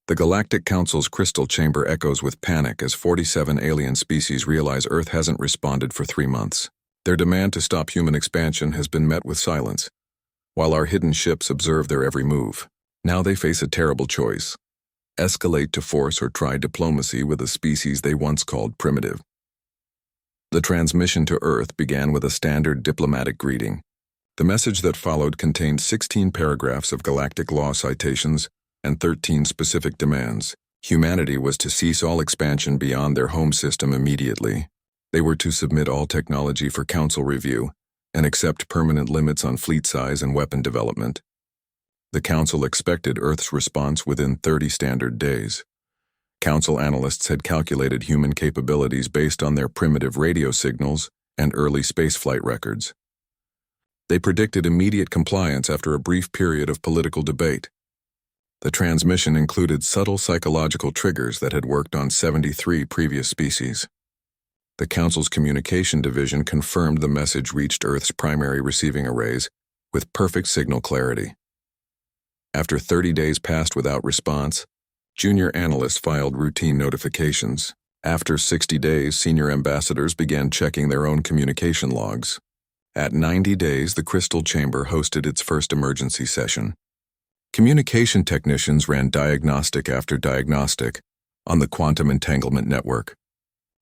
The Galactic Council's crystal chamber echoes with panic as 47 alien species realize Earth hasn't responded for 3 months. Their demand to stop human expansion has been met with silence, while our hidden ships observe their every move. Now they face a terrible choice: escalate to force or try diplomacy with a species they once called primitive. The transmission to Earth began with a standard diplomatic greeting. The message that followed contained 16 paragraphs of galactic law citations and 13 specific demands. Humanity was to cease all expansion beyond their home system immediately. They were to submit all technology for Council review and accept permanent limits on fleet size and weapon development. The Council expected Earth's response within 30 standard days. Council analysts had calculated human capabilities based on their primitive radio signals and early spaceflight records. They predicted immediate compliance after a brief period of political debate. The transmission included subtle psychological triggers that had worked on 73 previous species. The Council's communication division confirmed the message reached Earth's primary receiving arrays with perfect signal clarity. After 30 days passed without response, junior analysts filed routine notifications. After 60 days, senior ambassadors began checking their own communication logs. At 90 days, the Crystal Chamber hosted its first emergency session. Communication technicians ran diagnostic after diagnostic on the quantum entanglement network.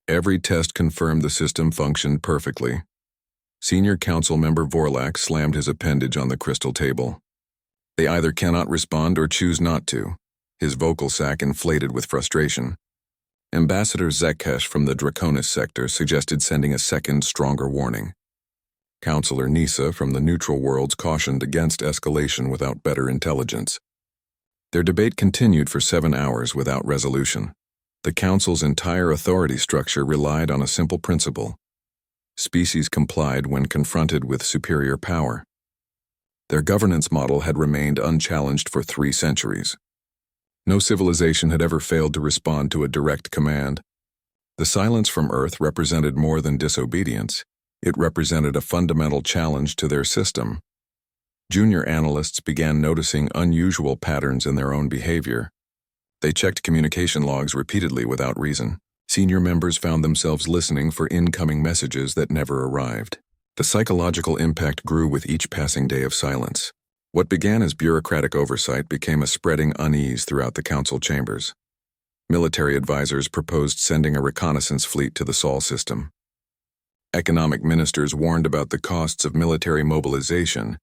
Every test confirmed the system functioned perfectly. Senior Council member Vorlak slammed his appendage on the crystal table. They either cannot respond or choose not to. His vocal sac inflated with frustration. Ambassador Zekesh from the Draconis sector suggested sending a second, stronger warning. Counselor Nisa from the neutral worlds cautioned against escalation without better intelligence. Their debate continued for 7 hours without resolution. The Council's entire authority structure relied on a simple principle: species complied when confronted with superior power. Their governance model had remained unchallenged for 3 centuries. No civilization had ever failed to respond to a direct command. The silence from Earth represented more than disobedience. It represented a fundamental challenge to their system. Junior analysts began noticing unusual patterns in their own behavior. They checked communication logs repeatedly without reason. Senior members found themselves listening for incoming messages that never arrived. The psychological impact grew with each passing day of silence. What began as bureaucratic oversight became a spreading unease throughout the Council chambers. Military advisors proposed sending a reconnaissance fleet to the Sol system. Economic ministers warned about the costs of military mobilization.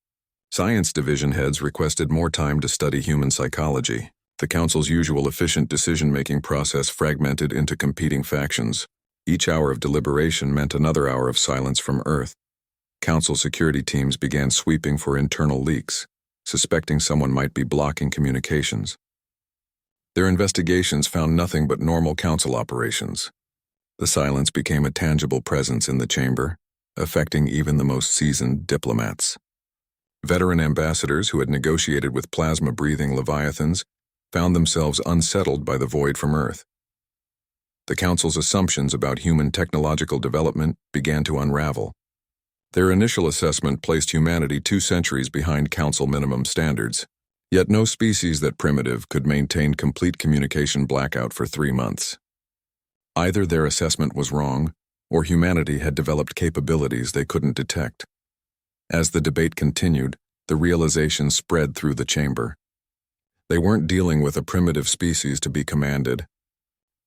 Science division heads requested more time to study human psychology. The Council's usual efficient decision-making process fragmented into competing factions. Each hour of deliberation meant another hour of silence from Earth. Council security teams began sweeping for internal leaks, suspecting someone might be blocking communications. Their investigations found nothing but normal Council operations. The silence became a tangible presence in the chamber, affecting even the most seasoned diplomats. Veteran ambassadors who had negotiated with plasma-breathing leviathans found themselves unsettled by the void from Earth. The Council's assumptions about human technological development began to unravel. Their initial assessment placed humanity 2 centuries behind Council minimum standards, yet no species that primitive could maintain complete communication blackout for 3 months. Either their assessment was wrong, or humanity had developed capabilities they couldn't detect. As the debate continued, the realization spread through the chamber. They weren't dealing with a primitive species to be commanded.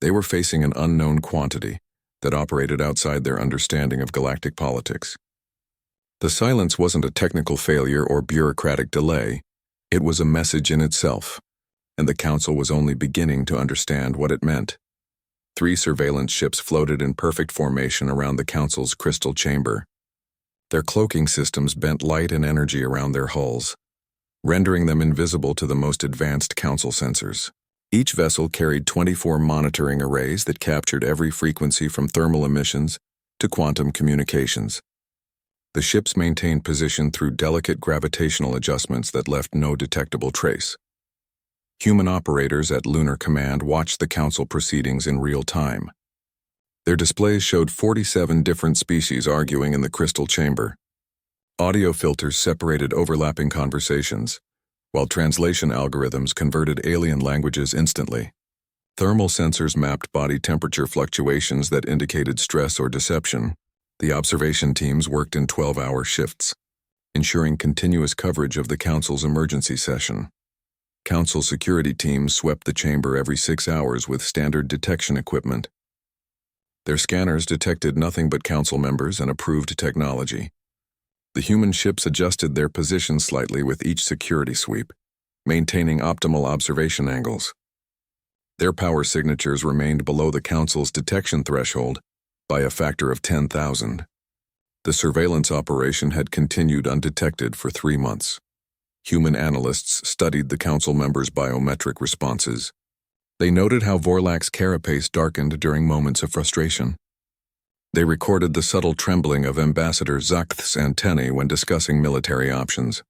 They were facing an unknown quantity that operated outside their understanding of galactic politics. The silence wasn't a technical failure or bureaucratic delay. It was a message in itself, and the Council was only beginning to understand what it meant. 3 surveillance ships floated in perfect formation around the Council's crystal chamber. Their cloaking systems bent light and energy around their hulls, rendering them invisible to the most advanced Council sensors. Each vessel carried 24 monitoring arrays that captured every frequency from thermal emissions to quantum communications. The ships maintained position through delicate gravitational adjustments that left no detectable trace. Human operators at Lunar Command watched the Council proceedings in real time. Their displays showed 47 different species arguing in the crystal chamber. Audio filters separated overlapping conversations, while translation algorithms converted alien languages instantly. Thermal sensors mapped body temperature fluctuations that indicated stress or deception. The observation teams worked in 12-hour shifts, ensuring continuous coverage of the Council's emergency session. Council security teams swept the chamber every 6 hours with standard detection equipment. Their scanners detected nothing but Council members and approved technology. The human ships adjusted their position slightly with each security sweep, maintaining optimal observation angles. Their power signatures remained below the Council's detection threshold by a factor of 10,000. The surveillance operation had continued undetected for 3 months. Human analysts studied the Council members' biometric responses. They noted how Vorlak's carapace darkened during moments of frustration. They recorded the subtle trembling of Ambassador Zakth's antennae when discussing military options.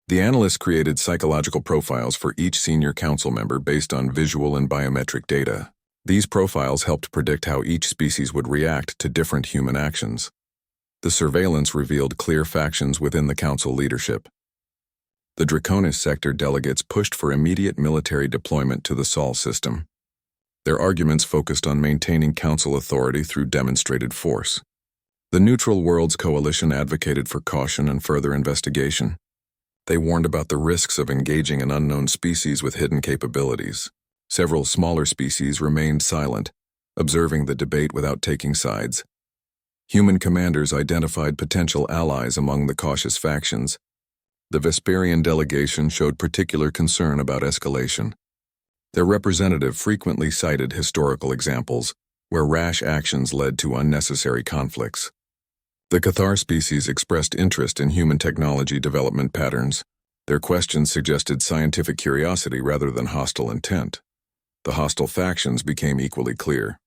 The analysts created psychological profiles for each senior Council member based on visual and biometric data. These profiles helped predict how each species would react to different human actions. The surveillance revealed clear factions within the Council leadership. The Draconis sector delegates pushed for immediate military deployment to the Sol system. Their arguments focused on maintaining Council authority through demonstrated force. The Neutral Worlds Coalition advocated for caution and further investigation. They warned about the risks of engaging an unknown species with hidden capabilities. Several smaller species remained silent, observing the debate without taking sides. Human commanders identified potential allies among the cautious factions. The Vesperian delegation showed particular concern about escalation. Their representative frequently cited historical examples where rash actions led to unnecessary conflicts. The Cathar species expressed interest in human technology development patterns. Their questions suggested scientific curiosity rather than hostile intent. The hostile factions became equally clear.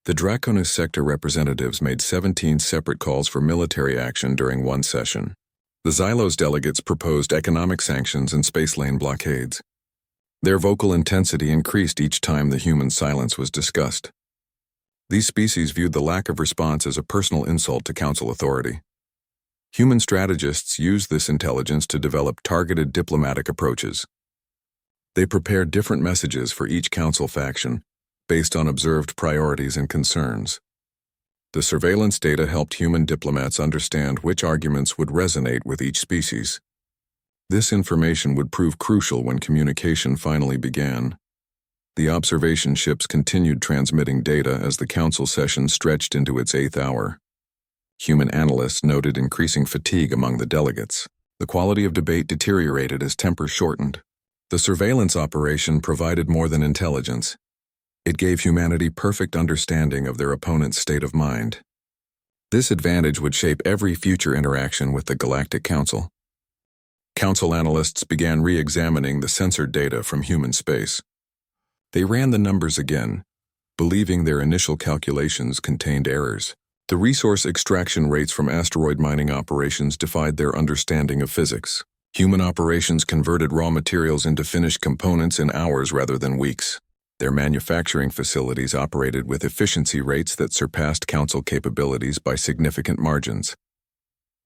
The Draconis sector representatives made 17 separate calls for military action during one session. The Xylos delegates proposed economic sanctions and space lane blockades. Their vocal intensity increased each time the human silence was discussed. These species viewed the lack of response as a personal insult to Council authority. Human strategists used this intelligence to develop targeted diplomatic approaches. They prepared different messages for each Council faction, based on observed priorities and concerns. The surveillance data helped human diplomats understand which arguments would resonate with each species. This information would prove crucial when communication finally began. The observation ships continued transmitting data as the Council session stretched into its 8th hour. Human analysts noted increasing fatigue among the delegates. The quality of debate deteriorated as tempers shortened. The surveillance operation provided more than intelligence. It gave humanity perfect understanding of their opponent's state of mind. This advantage would shape every future interaction with the Galactic Council. Council analysts began re-examining the censored data from human space. They ran the numbers again, believing their initial calculations contained errors. The resource extraction rates from asteroid mining operations defied their understanding of physics. Human operations converted raw materials into finished components in hours rather than weeks. Their manufacturing facilities operated with efficiency rates that surpassed Council capabilities by significant margins.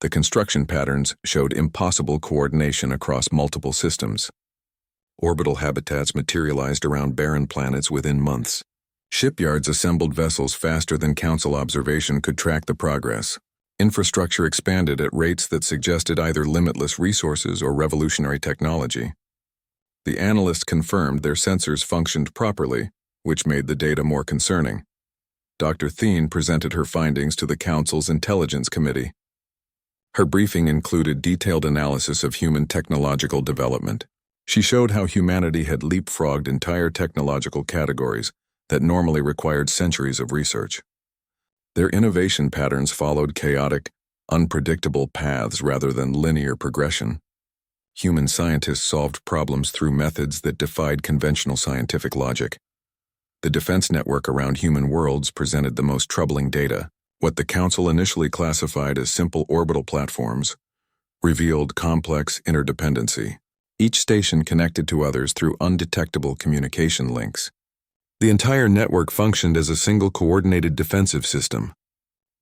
The construction patterns showed impossible coordination across multiple systems. Orbital habitats materialized around barren planets within months. Shipyards assembled vessels faster than Council observation could track the progress. Infrastructure expanded at rates that suggested either limitless resources or revolutionary technology. The analysts confirmed their sensors functioned properly, which made the data more concerning. Dr. Thien presented her findings to the Council's Intelligence Committee. Her briefing included detailed analysis of human technological development. She showed how humanity had leapfrogged entire technological categories that normally required centuries of research. Their innovation patterns followed chaotic, unpredictable paths rather than linear progression. Human scientists solved problems through methods that defied conventional scientific logic. The defense network around human worlds presented the most troubling data. What the Council initially classified as simple orbital platforms revealed complex interdependency, each station connected to others through undetectable communication links. The entire network functioned as a single coordinated defensive system.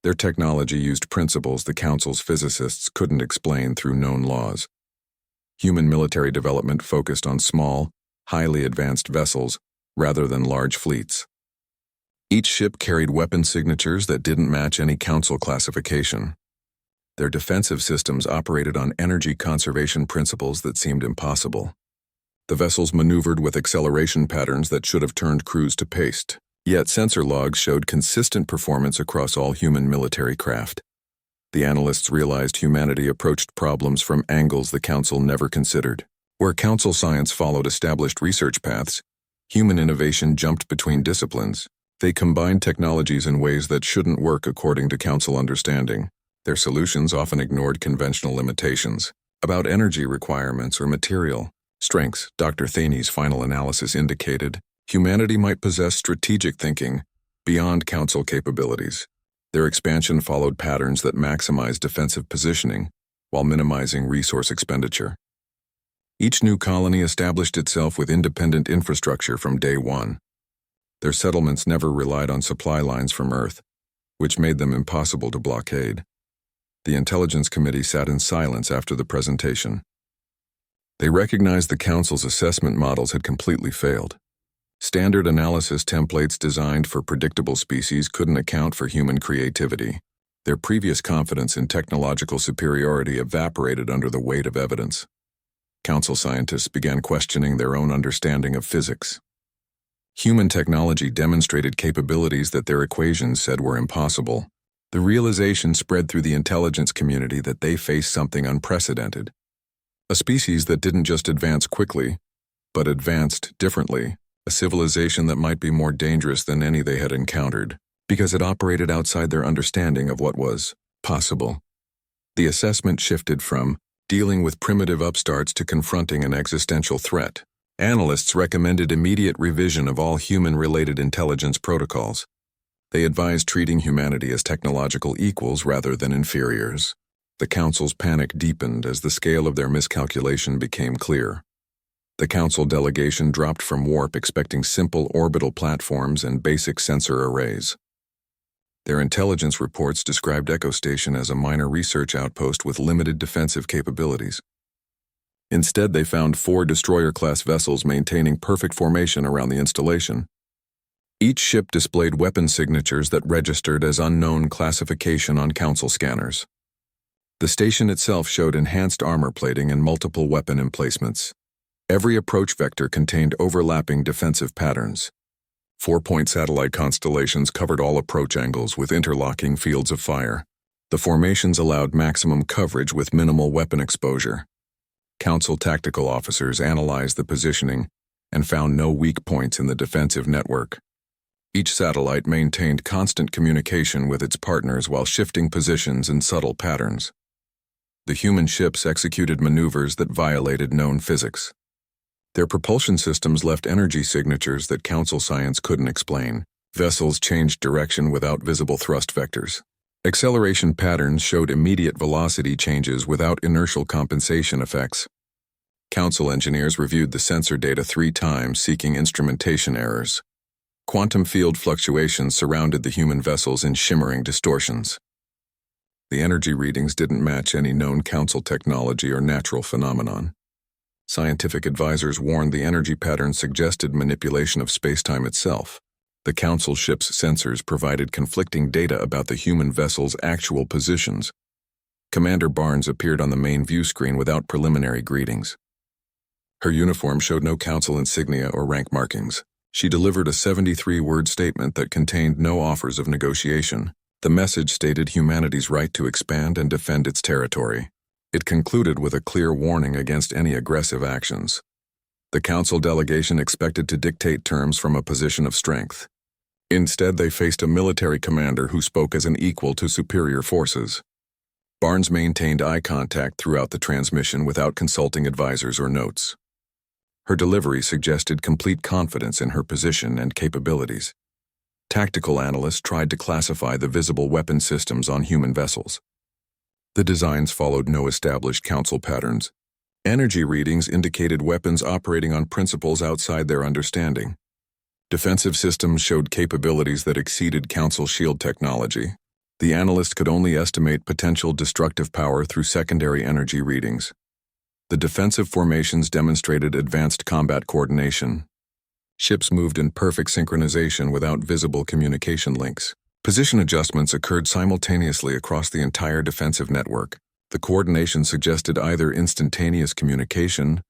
Their technology used principles the Council's physicists couldn't explain through known laws. Human military development focused on small, highly advanced vessels rather than large fleets. Each ship carried weapon signatures that didn't match any Council classification. Their defensive systems operated on energy conservation principles that seemed impossible. The vessels maneuvered with acceleration patterns that should have turned crews to paste, yet sensor logs showed consistent performance across all human military craft. The analysts realized humanity approached problems from angles the Council never considered. Where Council science followed established research paths, human innovation jumped between disciplines. They combined technologies in ways that shouldn't work according to Council understanding. Their solutions often ignored conventional limitations. About energy requirements or material strengths, Dr. Thaney's final analysis indicated humanity might possess strategic thinking beyond Council capabilities. Their expansion followed patterns that maximized defensive positioning while minimizing resource expenditure. Each new colony established itself with independent infrastructure from day one. Their settlements never relied on supply lines from Earth, which made them impossible to blockade. The Intelligence Committee sat in silence after the presentation. They recognized the Council's assessment models had completely failed. Standard analysis templates designed for predictable species couldn't account for human creativity. Their previous confidence in technological superiority evaporated under the weight of evidence. Council scientists began questioning their own understanding of physics. Human technology demonstrated capabilities that their equations said were impossible. The realization spread through the intelligence community that they faced something unprecedented. A species that didn't just advance quickly, but advanced differently. A civilization that might be more dangerous than any they had encountered, because it operated outside their understanding of what was possible. The assessment shifted from dealing with primitive upstarts to confronting an existential threat. Analysts recommended immediate revision of all human-related intelligence protocols. They advised treating humanity as technological equals rather than inferiors. The Council's panic deepened as the scale of their miscalculation became clear. The Council delegation dropped from warp expecting simple orbital platforms and basic sensor arrays. Their intelligence reports described Echo Station as a minor research outpost with limited defensive capabilities. Instead, they found 4 destroyer-class vessels maintaining perfect formation around the installation. Each ship displayed weapon signatures that registered as unknown classification on Council scanners. The station itself showed enhanced armor plating and multiple weapon emplacements. Every approach vector contained overlapping defensive patterns. 4-point satellite constellations covered all approach angles with interlocking fields of fire. The formations allowed maximum coverage with minimal weapon exposure. Council tactical officers analyzed the positioning and found no weak points in the defensive network. Each satellite maintained constant communication with its partners while shifting positions in subtle patterns. The human ships executed maneuvers that violated known physics. Their propulsion systems left energy signatures that Council science couldn't explain. Vessels changed direction without visible thrust vectors. Acceleration patterns showed immediate velocity changes without inertial compensation effects. Council engineers reviewed the sensor data 3 times, seeking instrumentation errors. Quantum field fluctuations surrounded the human vessels in shimmering distortions. The energy readings didn't match any known Council technology or natural phenomenon. Scientific advisors warned the energy patterns suggested manipulation of spacetime itself. The Council ship's sensors provided conflicting data about the human vessel's actual positions. Commander Barnes appeared on the main view screen without preliminary greetings. Her uniform showed no Council insignia or rank markings. She delivered a 73-word statement that contained no offers of negotiation. The message stated humanity's right to expand and defend its territory. It concluded with a clear warning against any aggressive actions. The Council delegation expected to dictate terms from a position of strength. Instead, they faced a military commander who spoke as an equal to superior forces. Barnes maintained eye contact throughout the transmission without consulting advisors or notes. Her delivery suggested complete confidence in her position and capabilities. Tactical analysts tried to classify the visible weapon systems on human vessels. The designs followed no established Council patterns. Energy readings indicated weapons operating on principles outside their understanding. Defensive systems showed capabilities that exceeded Council shield technology. The analyst could only estimate potential destructive power through secondary energy readings. The defensive formations demonstrated advanced combat coordination. Ships moved in perfect synchronization without visible communication links. Position adjustments occurred simultaneously across the entire defensive network. The coordination suggested either instantaneous communication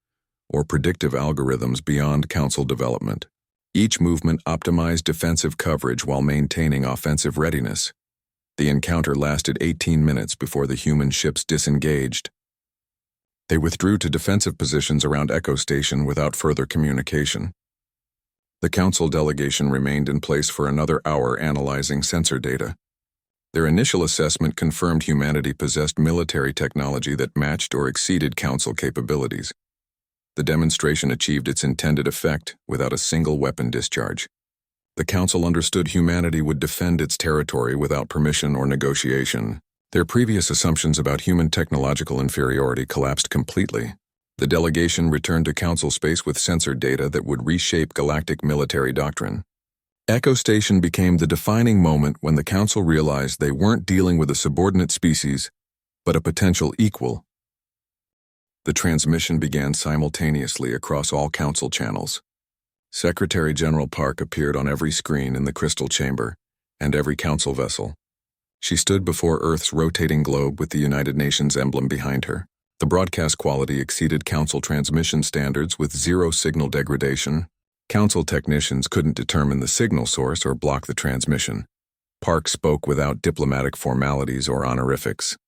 or predictive algorithms beyond Council development. Each movement optimized defensive coverage while maintaining offensive readiness. The encounter lasted 18 minutes before the human ships disengaged. They withdrew to defensive positions around Echo Station without further communication. The Council delegation remained in place for another hour analyzing sensor data. Their initial assessment confirmed humanity possessed military technology that matched or exceeded Council capabilities. The demonstration achieved its intended effect without a single weapon discharge. The Council understood humanity would defend its territory without permission or negotiation. Their previous assumptions about human technological inferiority collapsed completely. The delegation returned to Council space with sensor data that would reshape galactic military doctrine. Echo Station became the defining moment when the Council realized they weren't dealing with a subordinate species, but a potential equal. The transmission began simultaneously across all Council channels. Secretary General Park appeared on every screen in the crystal chamber and every Council vessel. She stood before Earth's rotating globe with the United Nations emblem behind her. The broadcast quality exceeded Council transmission standards with zero signal degradation. Council technicians couldn't determine the signal source or block the transmission. Park spoke without diplomatic formalities or honorifics.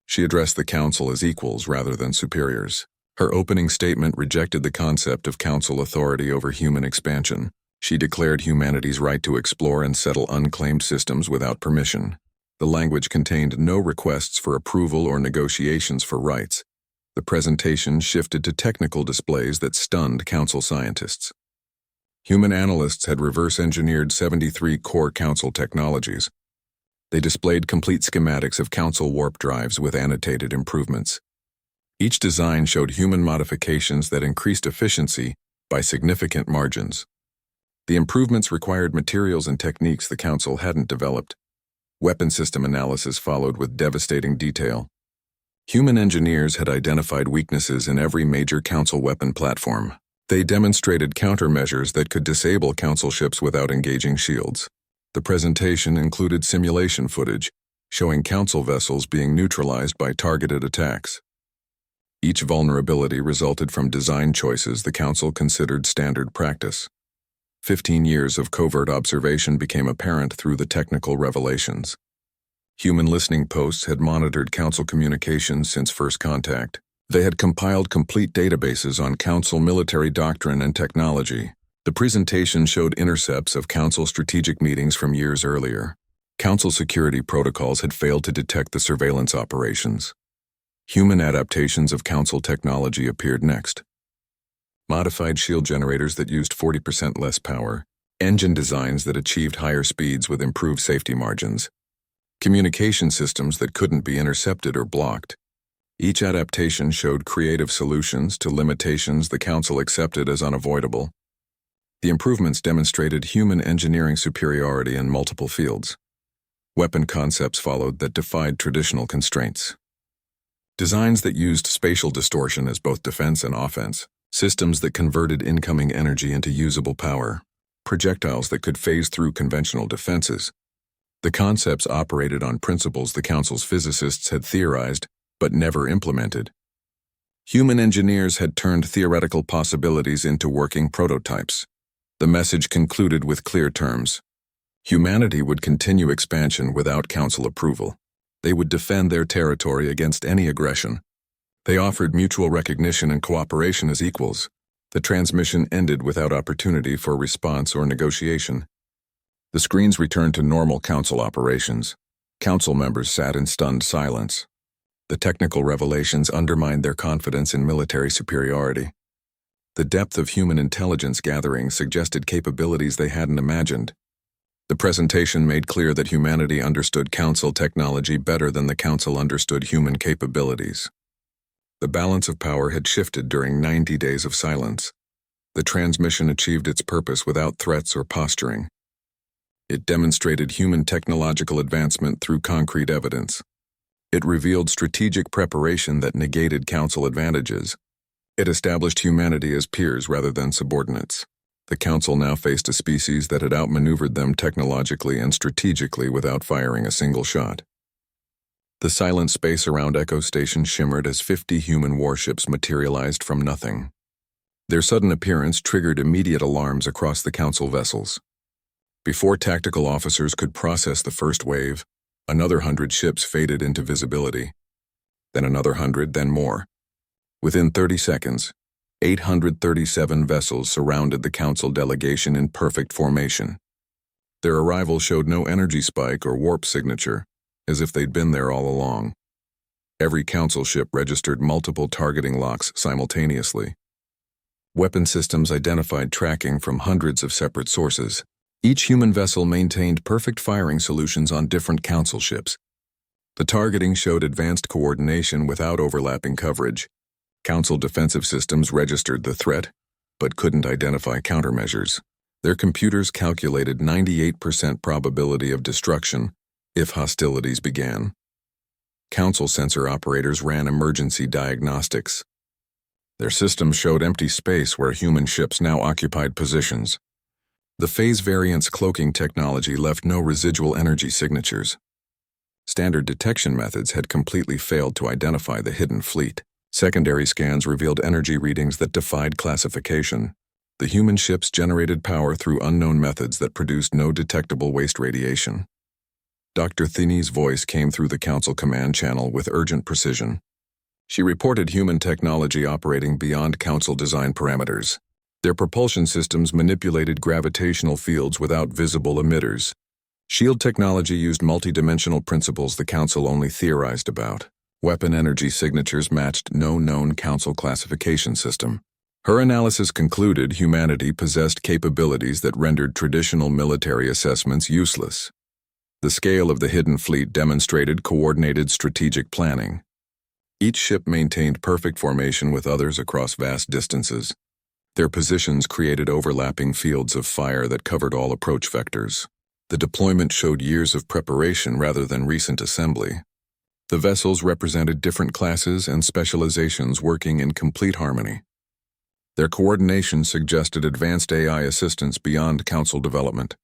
She addressed the Council as equals rather than superiors. Her opening statement rejected the concept of Council authority over human expansion. She declared humanity's right to explore and settle unclaimed systems without permission. The language contained no requests for approval or negotiations for rights. The presentation shifted to technical displays that stunned Council scientists. Human analysts had reverse-engineered 73 core Council technologies. They displayed complete schematics of Council warp drives with annotated improvements. Each design showed human modifications that increased efficiency by significant margins. The improvements required materials and techniques the Council hadn't developed. Weapon system analysis followed with devastating detail. Human engineers had identified weaknesses in every major Council weapon platform. They demonstrated countermeasures that could disable Council ships without engaging shields. The presentation included simulation footage, showing Council vessels being neutralized by targeted attacks. Each vulnerability resulted from design choices the Council considered standard practice. 15 years of covert observation became apparent through the technical revelations. Human listening posts had monitored Council communications since first contact. They had compiled complete databases on Council military doctrine and technology. The presentation showed intercepts of Council strategic meetings from years earlier. Council security protocols had failed to detect the surveillance operations. Human adaptations of Council technology appeared next. Modified shield generators that used 40% less power, engine designs that achieved higher speeds with improved safety margins, communication systems that couldn't be intercepted or blocked. Each adaptation showed creative solutions to limitations the Council accepted as unavoidable. The improvements demonstrated human engineering superiority in multiple fields. Weapon concepts followed that defied traditional constraints. Designs that used spatial distortion as both defense and offense, systems that converted incoming energy into usable power, projectiles that could phase through conventional defenses. The concepts operated on principles the Council's physicists had theorized but never implemented. Human engineers had turned theoretical possibilities into working prototypes. The message concluded with clear terms. Humanity would continue expansion without Council approval. They would defend their territory against any aggression. They offered mutual recognition and cooperation as equals. The transmission ended without opportunity for response or negotiation. The screens returned to normal Council operations. Council members sat in stunned silence. The technical revelations undermined their confidence in military superiority. The depth of human intelligence gathering suggested capabilities they hadn't imagined. The presentation made clear that humanity understood Council technology better than the Council understood human capabilities. The balance of power had shifted during 90 days of silence. The transmission achieved its purpose without threats or posturing. It demonstrated human technological advancement through concrete evidence. It revealed strategic preparation that negated Council advantages. It established humanity as peers rather than subordinates. The Council now faced a species that had outmaneuvered them technologically and strategically without firing a single shot. The silent space around Echo Station shimmered as 50 human warships materialized from nothing. Their sudden appearance triggered immediate alarms across the Council vessels. Before tactical officers could process the first wave, another 100 ships faded into visibility. Then another 100, then more. Within 30 seconds, 837 vessels surrounded the Council delegation in perfect formation. Their arrival showed no energy spike or warp signature, as if they'd been there all along. Every Council ship registered multiple targeting locks simultaneously. Weapon systems identified tracking from hundreds of separate sources. Each human vessel maintained perfect firing solutions on different Council ships. The targeting showed advanced coordination without overlapping coverage. Council defensive systems registered the threat, but couldn't identify countermeasures. Their computers calculated 98% probability of destruction if hostilities began. Council sensor operators ran emergency diagnostics. Their systems showed empty space where human ships now occupied positions. The phase variance cloaking technology left no residual energy signatures. Standard detection methods had completely failed to identify the hidden fleet. Secondary scans revealed energy readings that defied classification. The human ships generated power through unknown methods that produced no detectable waste radiation. Dr. Thinney's voice came through the Council command channel with urgent precision. She reported human technology operating beyond Council design parameters. Their propulsion systems manipulated gravitational fields without visible emitters. Shield technology used multidimensional principles the Council only theorized about. Weapon energy signatures matched no known Council classification system. Her analysis concluded humanity possessed capabilities that rendered traditional military assessments useless. The scale of the hidden fleet demonstrated coordinated strategic planning. Each ship maintained perfect formation with others across vast distances. Their positions created overlapping fields of fire that covered all approach vectors. The deployment showed years of preparation rather than recent assembly. The vessels represented different classes and specializations working in complete harmony. Their coordination suggested advanced AI assistance beyond Council development.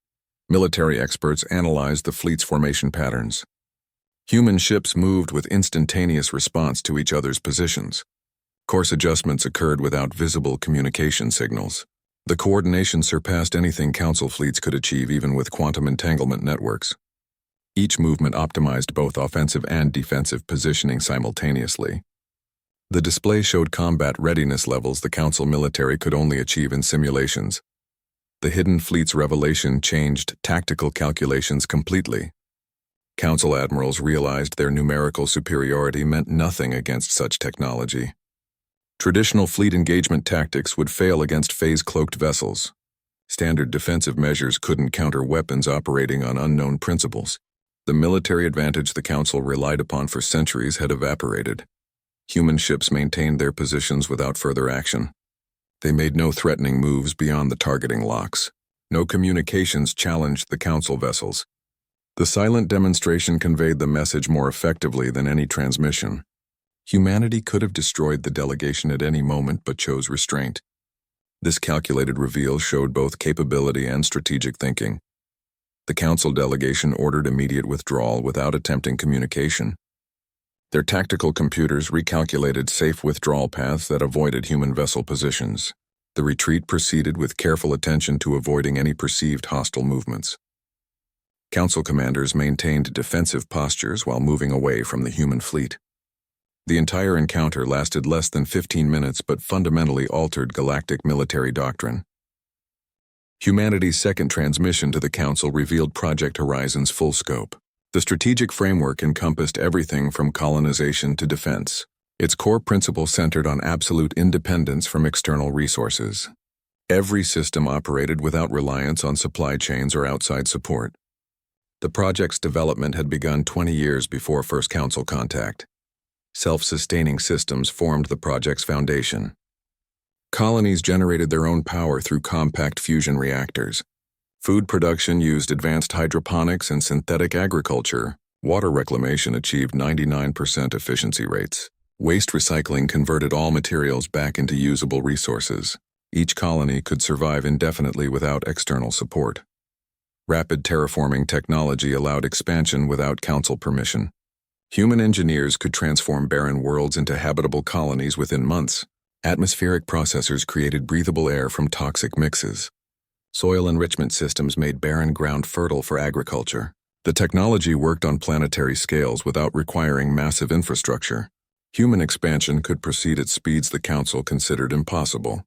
Military experts analyzed the fleet's formation patterns. Human ships moved with instantaneous response to each other's positions. Course adjustments occurred without visible communication signals. The coordination surpassed anything Council fleets could achieve even with quantum entanglement networks. Each movement optimized both offensive and defensive positioning simultaneously. The display showed combat readiness levels the Council military could only achieve in simulations. The hidden fleet's revelation changed tactical calculations completely. Council admirals realized their numerical superiority meant nothing against such technology. Traditional fleet engagement tactics would fail against phase-cloaked vessels. Standard defensive measures couldn't counter weapons operating on unknown principles. The military advantage the Council relied upon for centuries had evaporated. Human ships maintained their positions without further action. They made no threatening moves beyond the targeting locks. No communications challenged the Council vessels. The silent demonstration conveyed the message more effectively than any transmission. Humanity could have destroyed the delegation at any moment but chose restraint. This calculated reveal showed both capability and strategic thinking. The Council delegation ordered immediate withdrawal without attempting communication. Their tactical computers recalculated safe withdrawal paths that avoided human vessel positions. The retreat proceeded with careful attention to avoiding any perceived hostile movements. Council commanders maintained defensive postures while moving away from the human fleet. The entire encounter lasted less than 15 minutes but fundamentally altered galactic military doctrine. Humanity's second transmission to the Council revealed Project Horizon's full scope. The strategic framework encompassed everything from colonization to defense. Its core principle centered on absolute independence from external resources. Every system operated without reliance on supply chains or outside support. The project's development had begun 20 years before first Council contact. Self-sustaining systems formed the project's foundation. Colonies generated their own power through compact fusion reactors. Food production used advanced hydroponics and synthetic agriculture. Water reclamation achieved 99% efficiency rates. Waste recycling converted all materials back into usable resources. Each colony could survive indefinitely without external support. Rapid terraforming technology allowed expansion without council permission. Human engineers could transform barren worlds into habitable colonies within months. Atmospheric processors created breathable air from toxic mixes. Soil enrichment systems made barren ground fertile for agriculture. The technology worked on planetary scales without requiring massive infrastructure. Human expansion could proceed at speeds the Council considered impossible.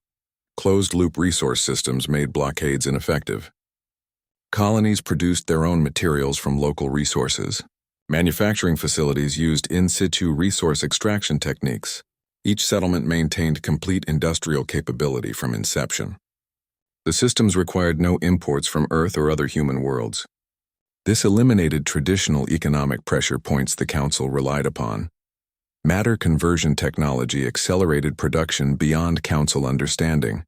Closed-loop resource systems made blockades ineffective. Colonies produced their own materials from local resources. Manufacturing facilities used in-situ resource extraction techniques. Each settlement maintained complete industrial capability from inception. The systems required no imports from Earth or other human worlds. This eliminated traditional economic pressure points the Council relied upon. Matter conversion technology accelerated production beyond Council understanding.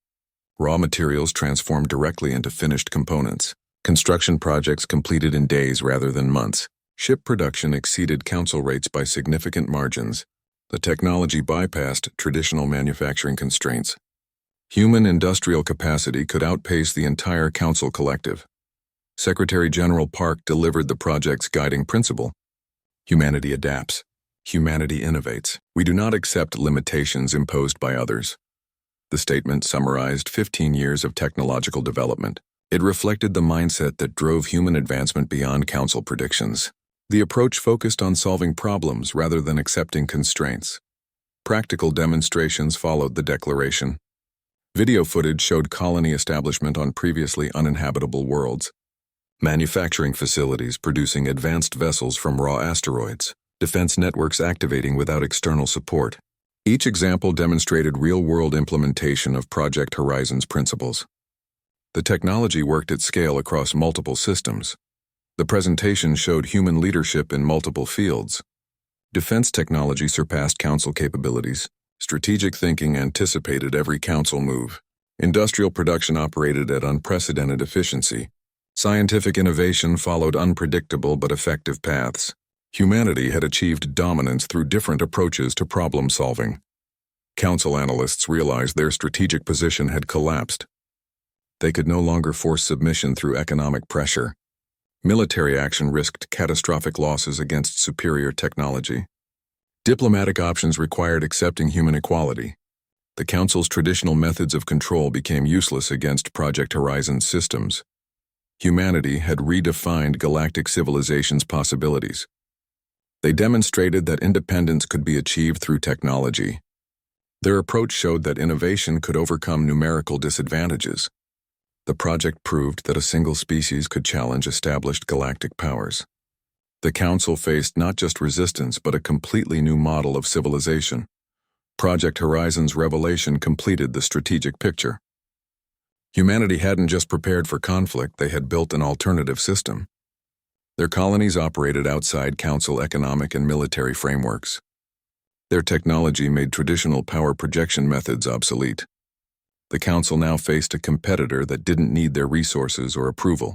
Raw materials transformed directly into finished components. Construction projects completed in days rather than months. Ship production exceeded Council rates by significant margins. The technology bypassed traditional manufacturing constraints. Human industrial capacity could outpace the entire Council collective. Secretary General Park delivered the project's guiding principle. Humanity adapts. Humanity innovates. We do not accept limitations imposed by others. The statement summarized 15 years of technological development. It reflected the mindset that drove human advancement beyond Council predictions. The approach focused on solving problems rather than accepting constraints. Practical demonstrations followed the declaration. Video footage showed colony establishment on previously uninhabitable worlds. Manufacturing facilities producing advanced vessels from raw asteroids. Defense networks activating without external support. Each example demonstrated real-world implementation of Project Horizon's principles. The technology worked at scale across multiple systems. The presentation showed human leadership in multiple fields. Defense technology surpassed Council capabilities. Strategic thinking anticipated every Council move. Industrial production operated at unprecedented efficiency. Scientific innovation followed unpredictable but effective paths. Humanity had achieved dominance through different approaches to problem solving. Council analysts realized their strategic position had collapsed. They could no longer force submission through economic pressure. Military action risked catastrophic losses against superior technology. Diplomatic options required accepting human equality. The Council's traditional methods of control became useless against Project Horizon's systems. Humanity had redefined galactic civilization's possibilities. They demonstrated that independence could be achieved through technology. Their approach showed that innovation could overcome numerical disadvantages. The project proved that a single species could challenge established galactic powers. The Council faced not just resistance but a completely new model of civilization. Project Horizon's revelation completed the strategic picture. Humanity hadn't just prepared for conflict, they had built an alternative system. Their colonies operated outside Council economic and military frameworks. Their technology made traditional power projection methods obsolete. The Council now faced a competitor that didn't need their resources or approval.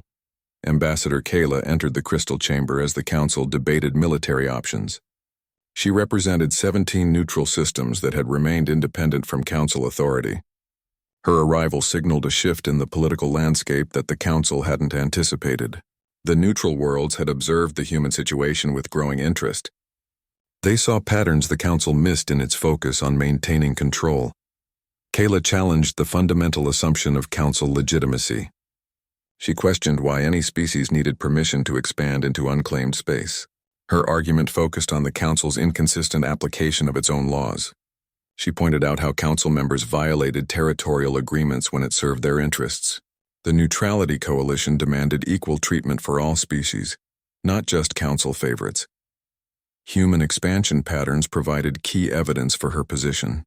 Ambassador Kayla entered the Crystal Chamber as the Council debated military options. She represented 17 neutral systems that had remained independent from Council authority. Her arrival signaled a shift in the political landscape that the Council hadn't anticipated. The neutral worlds had observed the human situation with growing interest. They saw patterns the Council missed in its focus on maintaining control. Kayla challenged the fundamental assumption of Council legitimacy. She questioned why any species needed permission to expand into unclaimed space. Her argument focused on the Council's inconsistent application of its own laws. She pointed out how Council members violated territorial agreements when it served their interests. The Neutrality Coalition demanded equal treatment for all species, not just Council favorites. Human expansion patterns provided key evidence for her position.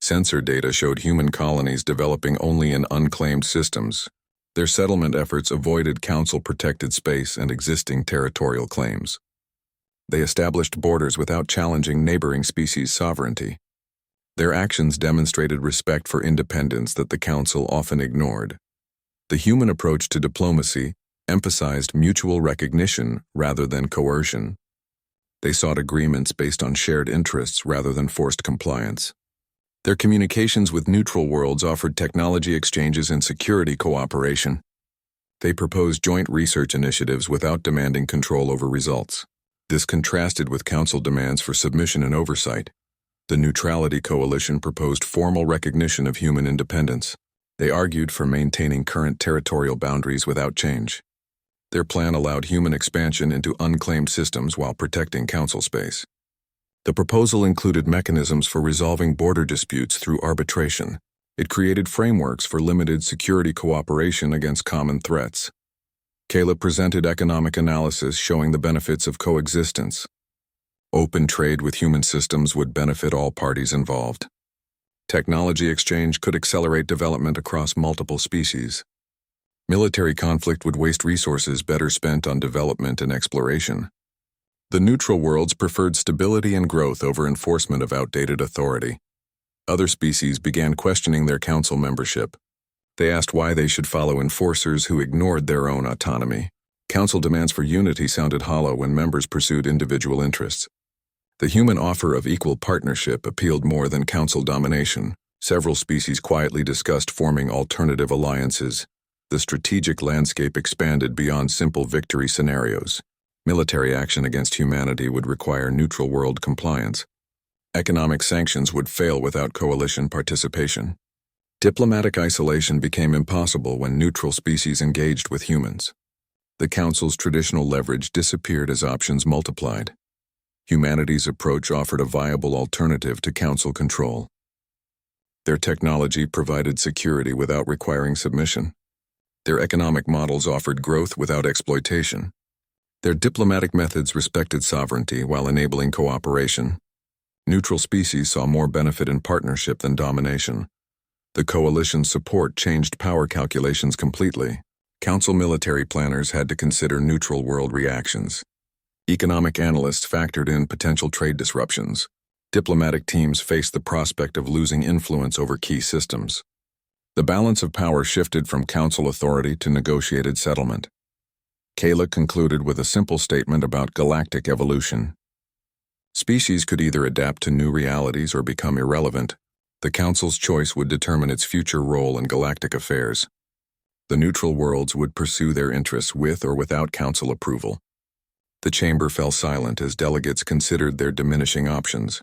Sensor data showed human colonies developing only in unclaimed systems. Their settlement efforts avoided Council-protected space and existing territorial claims. They established borders without challenging neighboring species' sovereignty. Their actions demonstrated respect for independence that the Council often ignored. The human approach to diplomacy emphasized mutual recognition rather than coercion. They sought agreements based on shared interests rather than forced compliance. Their communications with neutral worlds offered technology exchanges and security cooperation. They proposed joint research initiatives without demanding control over results. This contrasted with Council demands for submission and oversight. The Neutrality Coalition proposed formal recognition of human independence. They argued for maintaining current territorial boundaries without change. Their plan allowed human expansion into unclaimed systems while protecting Council space. The proposal included mechanisms for resolving border disputes through arbitration. It created frameworks for limited security cooperation against common threats. Kayla presented economic analysis showing the benefits of coexistence. Open trade with human systems would benefit all parties involved. Technology exchange could accelerate development across multiple species. Military conflict would waste resources better spent on development and exploration. The neutral worlds preferred stability and growth over enforcement of outdated authority. Other species began questioning their council membership. They asked why they should follow enforcers who ignored their own autonomy. Council demands for unity sounded hollow when members pursued individual interests. The human offer of equal partnership appealed more than council domination. Several species quietly discussed forming alternative alliances. The strategic landscape expanded beyond simple victory scenarios. Military action against humanity would require neutral world compliance. Economic sanctions would fail without coalition participation. Diplomatic isolation became impossible when neutral species engaged with humans. The Council's traditional leverage disappeared as options multiplied. Humanity's approach offered a viable alternative to Council control. Their technology provided security without requiring submission. Their economic models offered growth without exploitation. Their diplomatic methods respected sovereignty while enabling cooperation. Neutral species saw more benefit in partnership than domination. The coalition's support changed power calculations completely. Council military planners had to consider neutral world reactions. Economic analysts factored in potential trade disruptions. Diplomatic teams faced the prospect of losing influence over key systems. The balance of power shifted from Council authority to negotiated settlement. Kayla concluded with a simple statement about galactic evolution. Species could either adapt to new realities or become irrelevant. The Council's choice would determine its future role in galactic affairs. The neutral worlds would pursue their interests with or without Council approval. The chamber fell silent as delegates considered their diminishing options.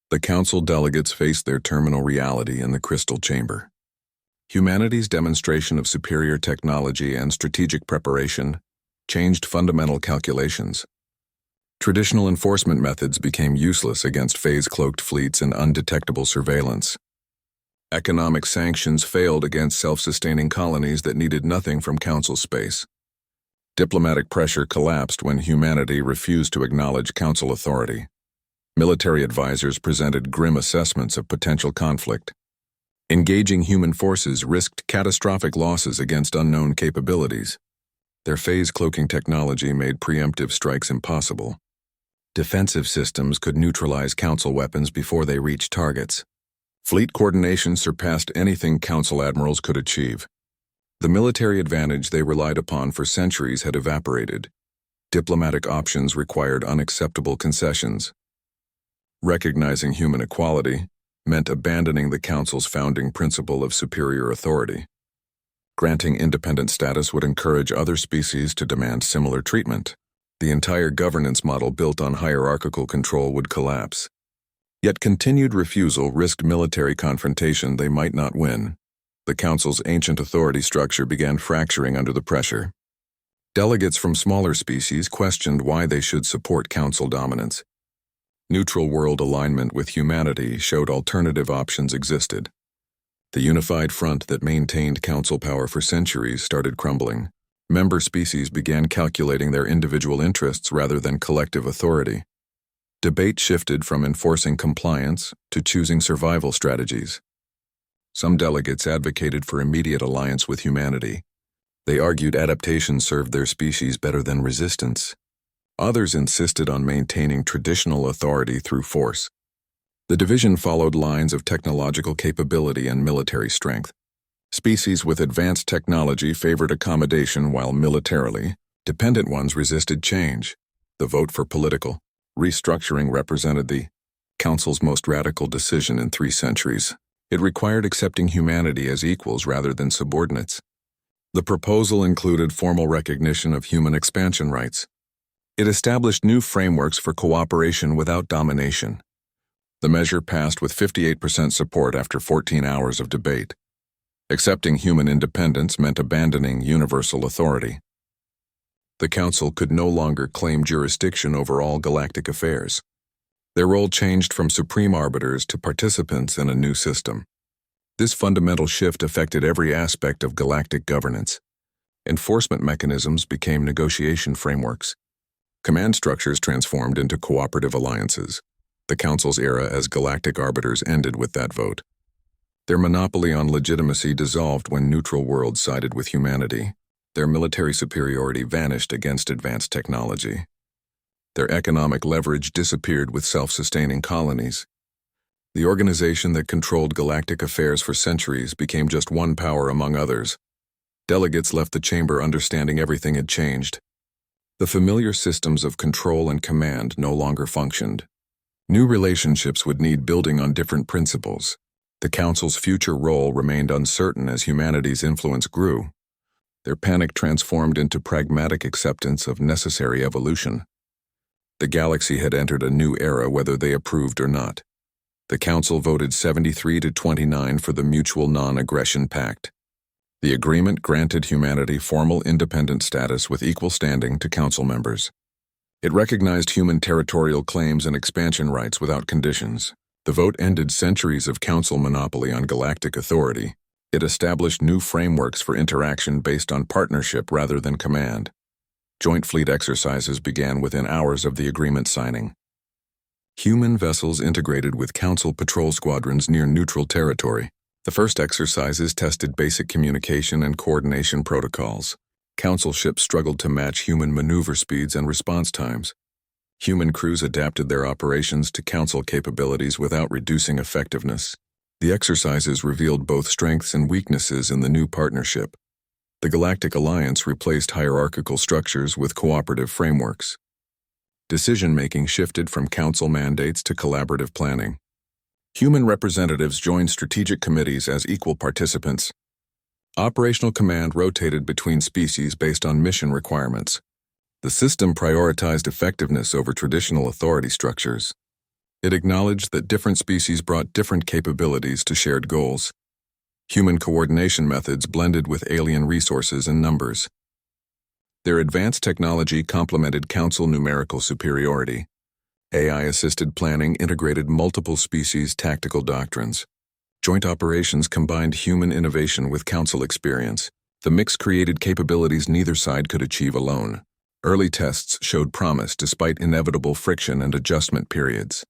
The Council delegates faced their terminal reality in the crystal chamber. Humanity's demonstration of superior technology and strategic preparation changed fundamental calculations. Traditional enforcement methods became useless against phase-cloaked fleets and undetectable surveillance. Economic sanctions failed against self-sustaining colonies that needed nothing from Council space. Diplomatic pressure collapsed when humanity refused to acknowledge Council authority. Military advisors presented grim assessments of potential conflict. Engaging human forces risked catastrophic losses against unknown capabilities. Their phase-cloaking technology made preemptive strikes impossible. Defensive systems could neutralize Council weapons before they reached targets. Fleet coordination surpassed anything Council admirals could achieve. The military advantage they relied upon for centuries had evaporated. Diplomatic options required unacceptable concessions. Recognizing human equality meant abandoning the Council's founding principle of superior authority. Granting independent status would encourage other species to demand similar treatment. The entire governance model built on hierarchical control would collapse. Yet continued refusal risked military confrontation they might not win. The Council's ancient authority structure began fracturing under the pressure. Delegates from smaller species questioned why they should support Council dominance. Neutral world alignment with humanity showed alternative options existed. The unified front that maintained Council power for centuries started crumbling. Member species began calculating their individual interests rather than collective authority. Debate shifted from enforcing compliance to choosing survival strategies. Some delegates advocated for immediate alliance with humanity. They argued adaptation served their species better than resistance. Others insisted on maintaining traditional authority through force. The division followed lines of technological capability and military strength. Species with advanced technology favored accommodation while militarily, dependent ones resisted change. The vote for political restructuring represented the Council's most radical decision in 3 centuries. It required accepting humanity as equals rather than subordinates. The proposal included formal recognition of human expansion rights. It established new frameworks for cooperation without domination. The measure passed with 58% support after 14 hours of debate. Accepting human independence meant abandoning universal authority. The Council could no longer claim jurisdiction over all galactic affairs. Their role changed from supreme arbiters to participants in a new system. This fundamental shift affected every aspect of galactic governance. Enforcement mechanisms became negotiation frameworks. Command structures transformed into cooperative alliances. The Council's era as galactic arbiters ended with that vote. Their monopoly on legitimacy dissolved when neutral worlds sided with humanity. Their military superiority vanished against advanced technology. Their economic leverage disappeared with self-sustaining colonies. The organization that controlled galactic affairs for centuries became just one power among others. Delegates left the chamber understanding everything had changed. The familiar systems of control and command no longer functioned. New relationships would need building on different principles. The Council's future role remained uncertain as humanity's influence grew. Their panic transformed into pragmatic acceptance of necessary evolution. The galaxy had entered a new era whether they approved or not. The Council voted 73 to 29 for the Mutual Non-Aggression Pact. The agreement granted humanity formal independent status with equal standing to Council members. It recognized human territorial claims and expansion rights without conditions. The vote ended centuries of Council monopoly on galactic authority. It established new frameworks for interaction based on partnership rather than command. Joint fleet exercises began within hours of the agreement signing. Human vessels integrated with Council patrol squadrons near neutral territory. The first exercises tested basic communication and coordination protocols. Council ships struggled to match human maneuver speeds and response times. Human crews adapted their operations to Council capabilities without reducing effectiveness. The exercises revealed both strengths and weaknesses in the new partnership. The Galactic Alliance replaced hierarchical structures with cooperative frameworks. Decision-making shifted from Council mandates to collaborative planning. Human representatives joined strategic committees as equal participants. Operational command rotated between species based on mission requirements. The system prioritized effectiveness over traditional authority structures. It acknowledged that different species brought different capabilities to shared goals. Human coordination methods blended with alien resources and numbers. Their advanced technology complemented Council numerical superiority. AI-assisted planning integrated multiple species' tactical doctrines. Joint operations combined human innovation with Council experience. The mix created capabilities neither side could achieve alone. Early tests showed promise despite inevitable friction and adjustment periods.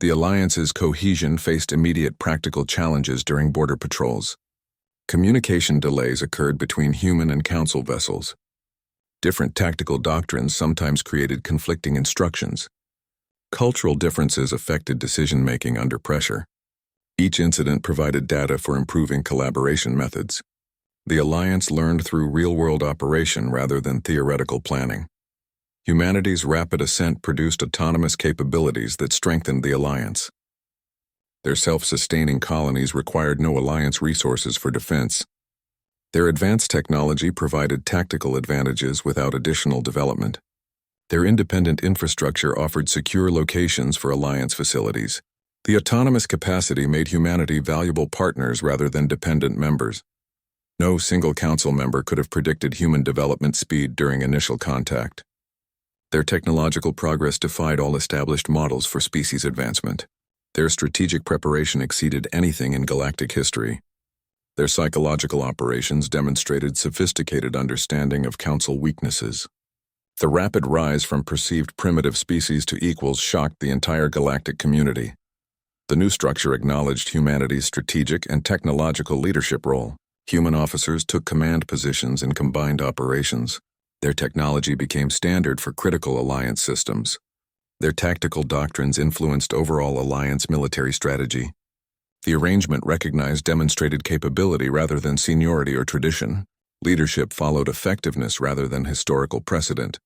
The Alliance's cohesion faced immediate practical challenges during border patrols. Communication delays occurred between human and Council vessels. Different tactical doctrines sometimes created conflicting instructions. Cultural differences affected decision-making under pressure. Each incident provided data for improving collaboration methods. The Alliance learned through real-world operation rather than theoretical planning. Humanity's rapid ascent produced autonomous capabilities that strengthened the Alliance. Their self-sustaining colonies required no Alliance resources for defense. Their advanced technology provided tactical advantages without additional development. Their independent infrastructure offered secure locations for Alliance facilities. The autonomous capacity made humanity valuable partners rather than dependent members. No single Council member could have predicted human development speed during initial contact. Their technological progress defied all established models for species advancement. Their strategic preparation exceeded anything in galactic history. Their psychological operations demonstrated sophisticated understanding of Council weaknesses. The rapid rise from perceived primitive species to equals shocked the entire galactic community. The new structure acknowledged humanity's strategic and technological leadership role. Human officers took command positions in combined operations. Their technology became standard for critical Alliance systems. Their tactical doctrines influenced overall Alliance military strategy. The arrangement recognized demonstrated capability rather than seniority or tradition. Leadership followed effectiveness rather than historical precedent.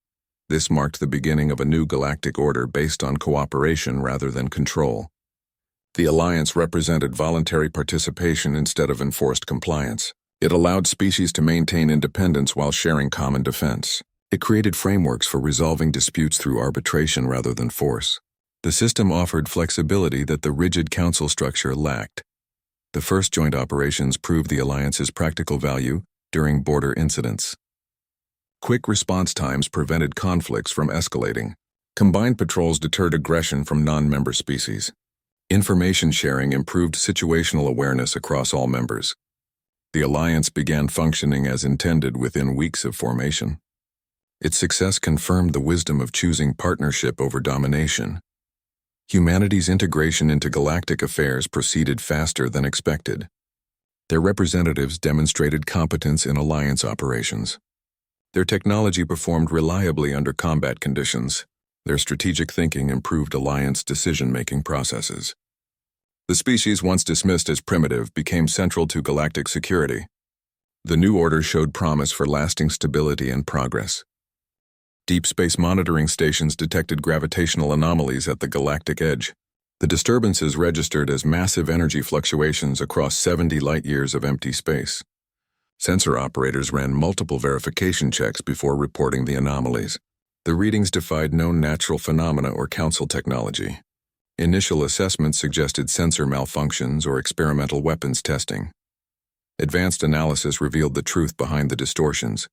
This marked the beginning of a new galactic order based on cooperation rather than control. The alliance represented voluntary participation instead of enforced compliance. It allowed species to maintain independence while sharing common defense. It created frameworks for resolving disputes through arbitration rather than force. The system offered flexibility that the rigid council structure lacked. The first joint operations proved the alliance's practical value during border incidents. Quick response times prevented conflicts from escalating. Combined patrols deterred aggression from non-member species. Information sharing improved situational awareness across all members. The alliance began functioning as intended within weeks of formation. Its success confirmed the wisdom of choosing partnership over domination. Humanity's integration into galactic affairs proceeded faster than expected. Their representatives demonstrated competence in alliance operations. Their technology performed reliably under combat conditions. Their strategic thinking improved alliance decision-making processes. The species once dismissed as primitive became central to galactic security. The new order showed promise for lasting stability and progress. Deep space monitoring stations detected gravitational anomalies at the galactic edge. The disturbances registered as massive energy fluctuations across 70 light-years of empty space. Sensor operators ran multiple verification checks before reporting the anomalies. The readings defied known natural phenomena or council technology. Initial assessments suggested sensor malfunctions or experimental weapons testing. Advanced analysis revealed the truth behind the distortions.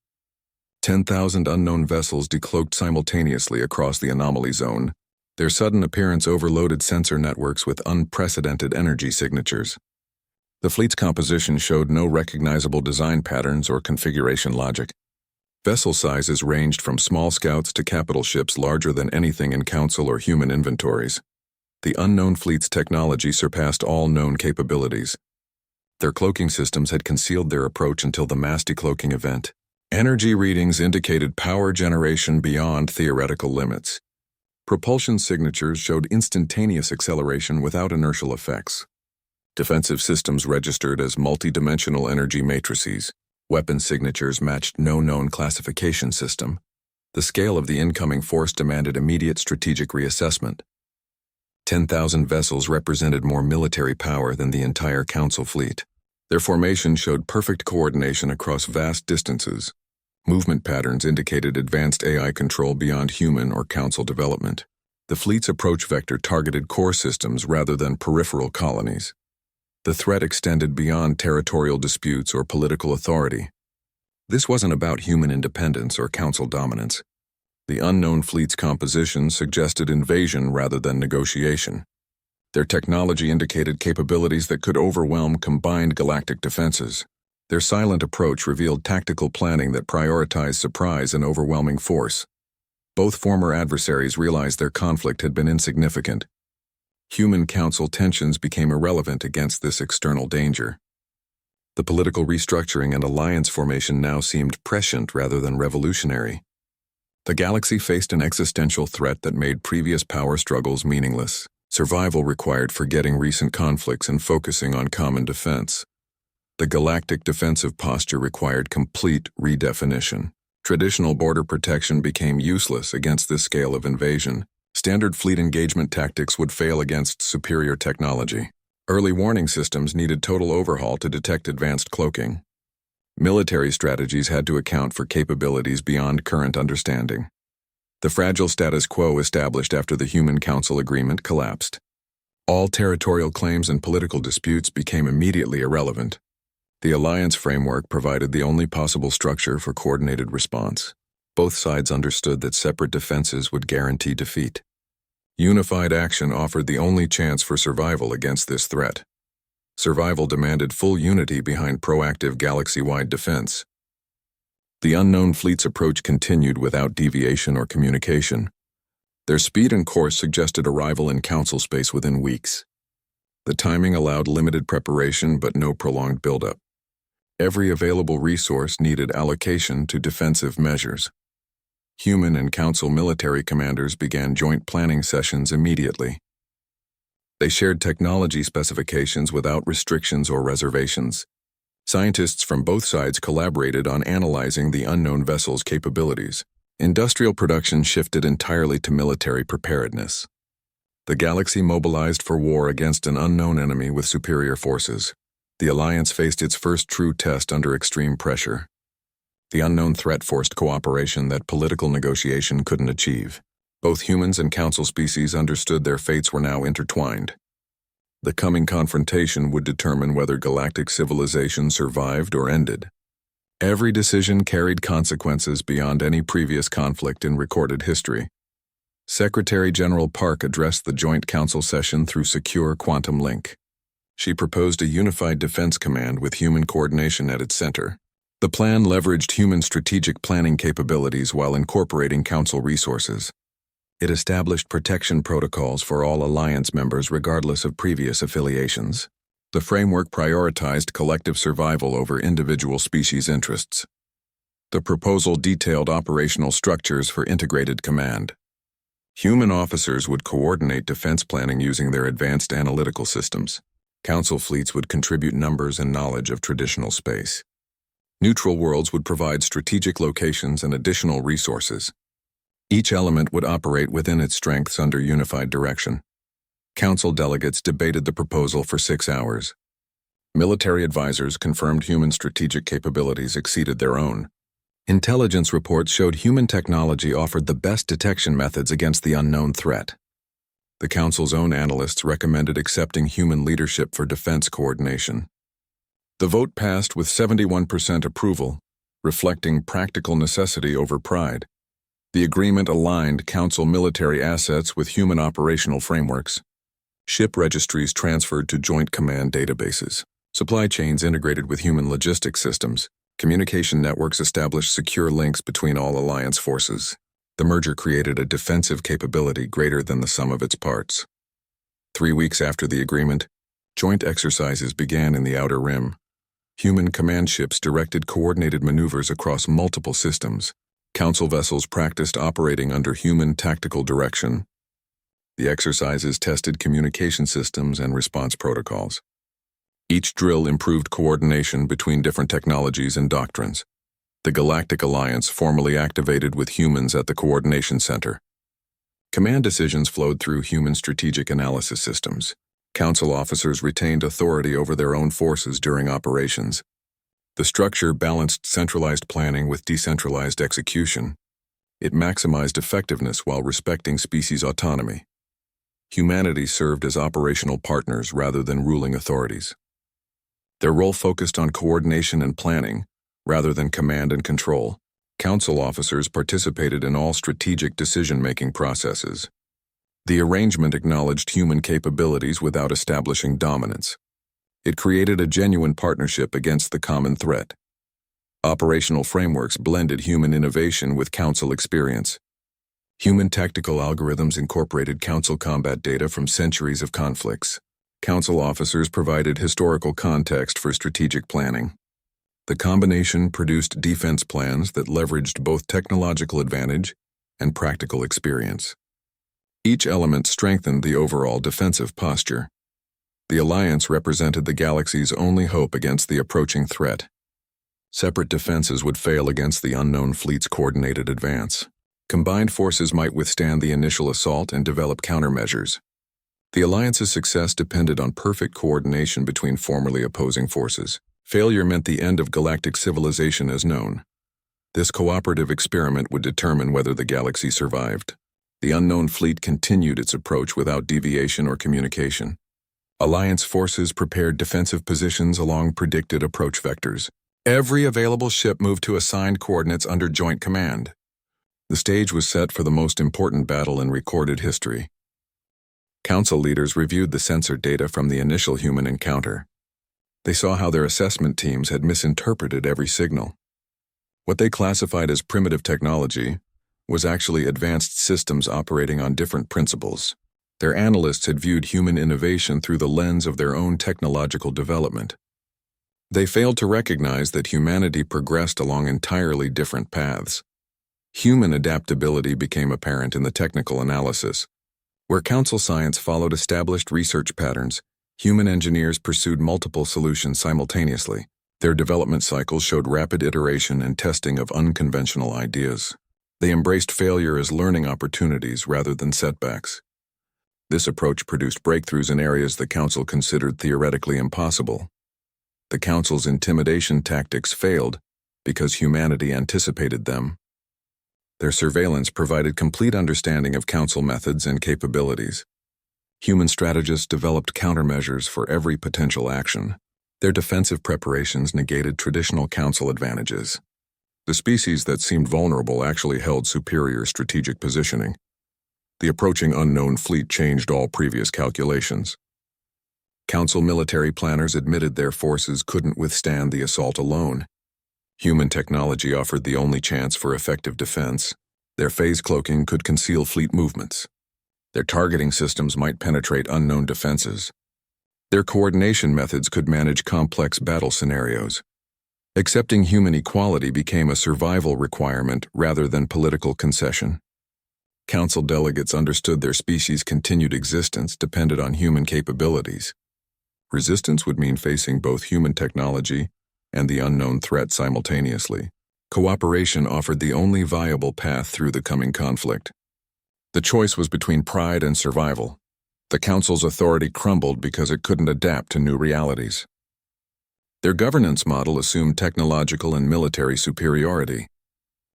10,000 unknown vessels decloaked simultaneously across the anomaly zone. Their sudden appearance overloaded sensor networks with unprecedented energy signatures. The fleet's composition showed no recognizable design patterns or configuration logic. Vessel sizes ranged from small scouts to capital ships larger than anything in council or human inventories. The unknown fleet's technology surpassed all known capabilities. Their cloaking systems had concealed their approach until the mass decloaking event. Energy readings indicated power generation beyond theoretical limits. Propulsion signatures showed instantaneous acceleration without inertial effects. Defensive systems registered as multi-dimensional energy matrices. Weapon signatures matched no known classification system. The scale of the incoming force demanded immediate strategic reassessment. 10,000 vessels represented more military power than the entire council fleet. Their formation showed perfect coordination across vast distances. Movement patterns indicated advanced AI control beyond human or council development. The fleet's approach vector targeted core systems rather than peripheral colonies. The threat extended beyond territorial disputes or political authority. This wasn't about human independence or council dominance. The unknown fleet's composition suggested invasion rather than negotiation. Their technology indicated capabilities that could overwhelm combined galactic defenses. Their silent approach revealed tactical planning that prioritized surprise and overwhelming force. Both former adversaries realized their conflict had been insignificant. Human council tensions became irrelevant against this external danger. The political restructuring and alliance formation now seemed prescient rather than revolutionary. The galaxy faced an existential threat that made previous power struggles meaningless. Survival required forgetting recent conflicts and focusing on common defense. The galactic defensive posture required complete redefinition. Traditional border protection became useless against this scale of invasion. Standard fleet engagement tactics would fail against superior technology. Early warning systems needed total overhaul to detect advanced cloaking. Military strategies had to account for capabilities beyond current understanding. The fragile status quo established after the Human Council Agreement collapsed. All territorial claims and political disputes became immediately irrelevant. The alliance framework provided the only possible structure for coordinated response. Both sides understood that separate defenses would guarantee defeat. Unified action offered the only chance for survival against this threat. Survival demanded full unity behind proactive galaxy-wide defense. The unknown fleet's approach continued without deviation or communication. Their speed and course suggested arrival in council space within weeks. The timing allowed limited preparation but no prolonged buildup. Every available resource needed allocation to defensive measures. Human and council military commanders began joint planning sessions immediately. They shared technology specifications without restrictions or reservations. Scientists from both sides collaborated on analyzing the unknown vessel's capabilities. Industrial production shifted entirely to military preparedness. The galaxy mobilized for war against an unknown enemy with superior forces. The Alliance faced its first true test under extreme pressure. The unknown threat forced cooperation that political negotiation couldn't achieve. Both humans and Council species understood their fates were now intertwined. The coming confrontation would determine whether galactic civilization survived or ended. Every decision carried consequences beyond any previous conflict in recorded history. Secretary General Park addressed the Joint Council session through secure quantum link. She proposed a unified defense command with human coordination at its center. The plan leveraged human strategic planning capabilities while incorporating Council resources. It established protection protocols for all Alliance members regardless of previous affiliations. The framework prioritized collective survival over individual species interests. The proposal detailed operational structures for integrated command. Human officers would coordinate defense planning using their advanced analytical systems. Council fleets would contribute numbers and knowledge of traditional space. Neutral worlds would provide strategic locations and additional resources. Each element would operate within its strengths under unified direction. Council delegates debated the proposal for 6 hours. Military advisors confirmed human strategic capabilities exceeded their own. Intelligence reports showed human technology offered the best detection methods against the unknown threat. The Council's own analysts recommended accepting human leadership for defense coordination. The vote passed with 71% approval, reflecting practical necessity over pride. The agreement aligned Council military assets with human operational frameworks. Ship registries transferred to Joint Command databases. Supply chains integrated with human logistics systems. Communication networks established secure links between all Alliance forces. The merger created a defensive capability greater than the sum of its parts. 3 weeks after the agreement, joint exercises began in the Outer Rim. Human command ships directed coordinated maneuvers across multiple systems. Council vessels practiced operating under human tactical direction. The exercises tested communication systems and response protocols. Each drill improved coordination between different technologies and doctrines. The Galactic Alliance formally activated with humans at the coordination center. Command decisions flowed through human strategic analysis systems. Council officers retained authority over their own forces during operations. The structure balanced centralized planning with decentralized execution. It maximized effectiveness while respecting species autonomy. Humanity served as operational partners rather than ruling authorities. Their role focused on coordination and planning, rather than command and control. Council officers participated in all strategic decision-making processes. The arrangement acknowledged human capabilities without establishing dominance. It created a genuine partnership against the common threat. Operational frameworks blended human innovation with Council experience. Human tactical algorithms incorporated Council combat data from centuries of conflicts. Council officers provided historical context for strategic planning. The combination produced defense plans that leveraged both technological advantage and practical experience. Each element strengthened the overall defensive posture. The Alliance represented the galaxy's only hope against the approaching threat. Separate defenses would fail against the unknown fleet's coordinated advance. Combined forces might withstand the initial assault and develop countermeasures. The Alliance's success depended on perfect coordination between formerly opposing forces. Failure meant the end of galactic civilization as known. This cooperative experiment would determine whether the galaxy survived. The unknown fleet continued its approach without deviation or communication. Alliance forces prepared defensive positions along predicted approach vectors. Every available ship moved to assigned coordinates under joint command. The stage was set for the most important battle in recorded history. Council leaders reviewed the sensor data from the initial human encounter. They saw how their assessment teams had misinterpreted every signal. What they classified as primitive technology was actually advanced systems operating on different principles. Their analysts had viewed human innovation through the lens of their own technological development. They failed to recognize that humanity progressed along entirely different paths. Human adaptability became apparent in the technical analysis. Where Council science followed established research patterns, human engineers pursued multiple solutions simultaneously. Their development cycles showed rapid iteration and testing of unconventional ideas. They embraced failure as learning opportunities rather than setbacks. This approach produced breakthroughs in areas the Council considered theoretically impossible. The Council's intimidation tactics failed because humanity anticipated them. Their surveillance provided complete understanding of Council methods and capabilities. Human strategists developed countermeasures for every potential action. Their defensive preparations negated traditional Council advantages. The species that seemed vulnerable actually held superior strategic positioning. The approaching unknown fleet changed all previous calculations. Council military planners admitted their forces couldn't withstand the assault alone. Human technology offered the only chance for effective defense. Their phase cloaking could conceal fleet movements. Their targeting systems might penetrate unknown defenses. Their coordination methods could manage complex battle scenarios. Accepting human equality became a survival requirement rather than political concession. Council delegates understood their species' continued existence depended on human capabilities. Resistance would mean facing both human technology and the unknown threat simultaneously. Cooperation offered the only viable path through the coming conflict. The choice was between pride and survival. The Council's authority crumbled because it couldn't adapt to new realities. Their governance model assumed technological and military superiority.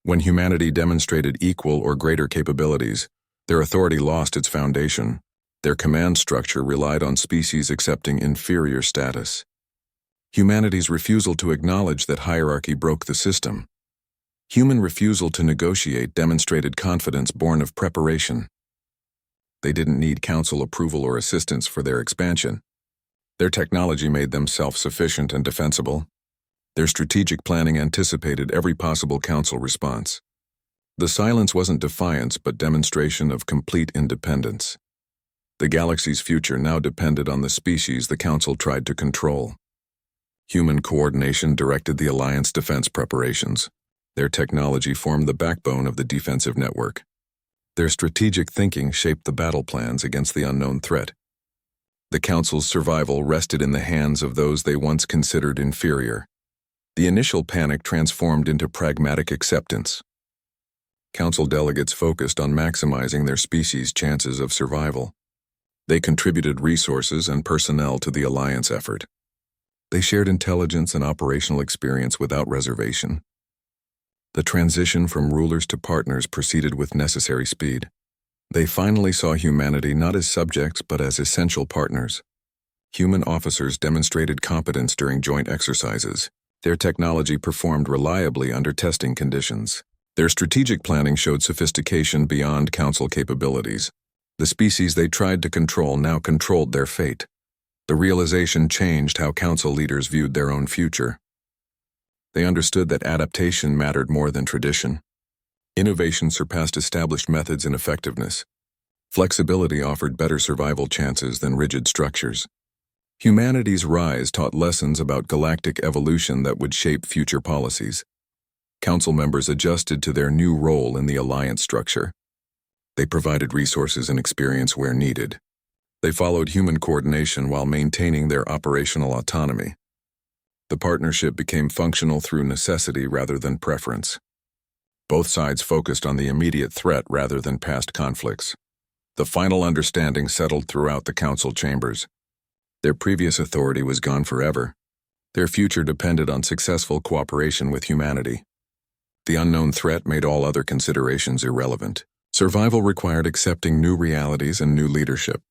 When humanity demonstrated equal or greater capabilities, their authority lost its foundation. Their command structure relied on species accepting inferior status. Humanity's refusal to acknowledge that hierarchy broke the system. Human refusal to negotiate demonstrated confidence born of preparation. They didn't need Council approval or assistance for their expansion. Their technology made them self-sufficient and defensible. Their strategic planning anticipated every possible Council response. The silence wasn't defiance but demonstration of complete independence. The galaxy's future now depended on the species the Council tried to control. Human coordination directed the Alliance defense preparations. Their technology formed the backbone of the defensive network. Their strategic thinking shaped the battle plans against the unknown threat. The Council's survival rested in the hands of those they once considered inferior. The initial panic transformed into pragmatic acceptance. Council delegates focused on maximizing their species' chances of survival. They contributed resources and personnel to the Alliance effort. They shared intelligence and operational experience without reservation. The transition from rulers to partners proceeded with necessary speed. They finally saw humanity not as subjects but as essential partners. Human officers demonstrated competence during joint exercises. Their technology performed reliably under testing conditions. Their strategic planning showed sophistication beyond Council capabilities. The species they tried to control now controlled their fate. The realization changed how Council leaders viewed their own future. They understood that adaptation mattered more than tradition. Innovation surpassed established methods in effectiveness. Flexibility offered better survival chances than rigid structures. Humanity's rise taught lessons about galactic evolution that would shape future policies. Council members adjusted to their new role in the Alliance structure. They provided resources and experience where needed. They followed human coordination while maintaining their operational autonomy. The partnership became functional through necessity rather than preference. Both sides focused on the immediate threat rather than past conflicts. The final understanding settled throughout the Council chambers. Their previous authority was gone forever. Their future depended on successful cooperation with humanity. The unknown threat made all other considerations irrelevant. Survival required accepting new realities and new leadership.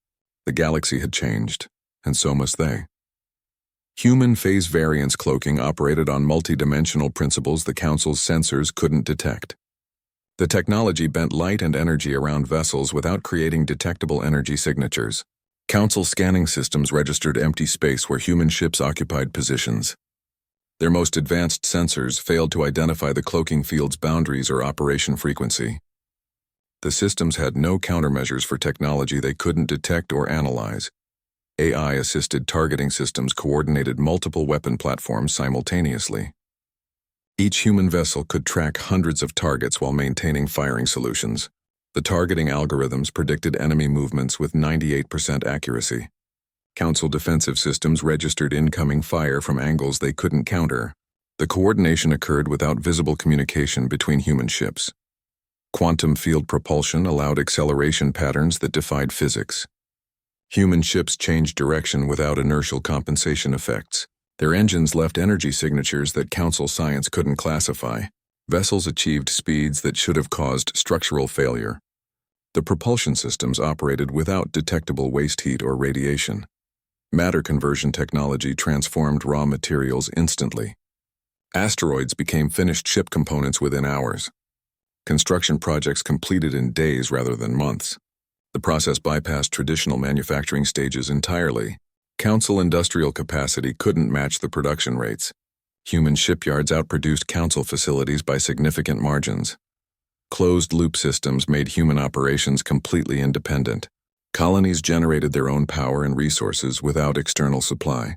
The galaxy had changed, and so must they. Human phase variance cloaking operated on multidimensional principles the Council's sensors couldn't detect. The technology bent light and energy around vessels without creating detectable energy signatures. Council scanning systems registered empty space where human ships occupied positions. Their most advanced sensors failed to identify the cloaking field's boundaries or operation frequency. The systems had no countermeasures for technology they couldn't detect or analyze. AI-assisted targeting systems coordinated multiple weapon platforms simultaneously. Each human vessel could track hundreds of targets while maintaining firing solutions. The targeting algorithms predicted enemy movements with 98% accuracy. Council defensive systems registered incoming fire from angles they couldn't counter. The coordination occurred without visible communication between human ships. Quantum field propulsion allowed acceleration patterns that defied physics. Human ships changed direction without inertial compensation effects. Their engines left energy signatures that Council science couldn't classify. Vessels achieved speeds that should have caused structural failure. The propulsion systems operated without detectable waste heat or radiation. Matter conversion technology transformed raw materials instantly. Asteroids became finished ship components within hours. Construction projects completed in days rather than months. The process bypassed traditional manufacturing stages entirely. Council industrial capacity couldn't match the production rates. Human shipyards outproduced Council facilities by significant margins. Closed-loop systems made human operations completely independent. Colonies generated their own power and resources without external supply.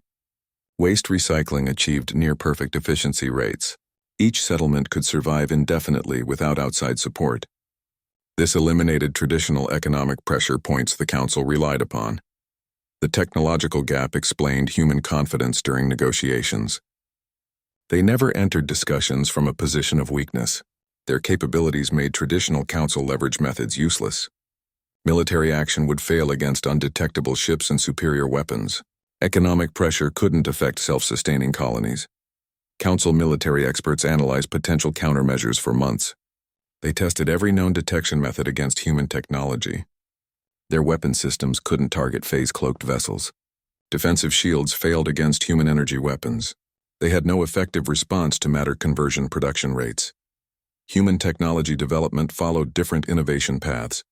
Waste recycling achieved near-perfect efficiency rates. Each settlement could survive indefinitely without outside support. This eliminated traditional economic pressure points the Council relied upon. The technological gap explained human confidence during negotiations. They never entered discussions from a position of weakness. Their capabilities made traditional Council leverage methods useless. Military action would fail against undetectable ships and superior weapons. Economic pressure couldn't affect self-sustaining colonies. Council military experts analyzed potential countermeasures for months. They tested every known detection method against human technology. Their weapon systems couldn't target phase-cloaked vessels. Defensive shields failed against human energy weapons. They had no effective response to matter conversion production rates. Human technology development followed different innovation paths.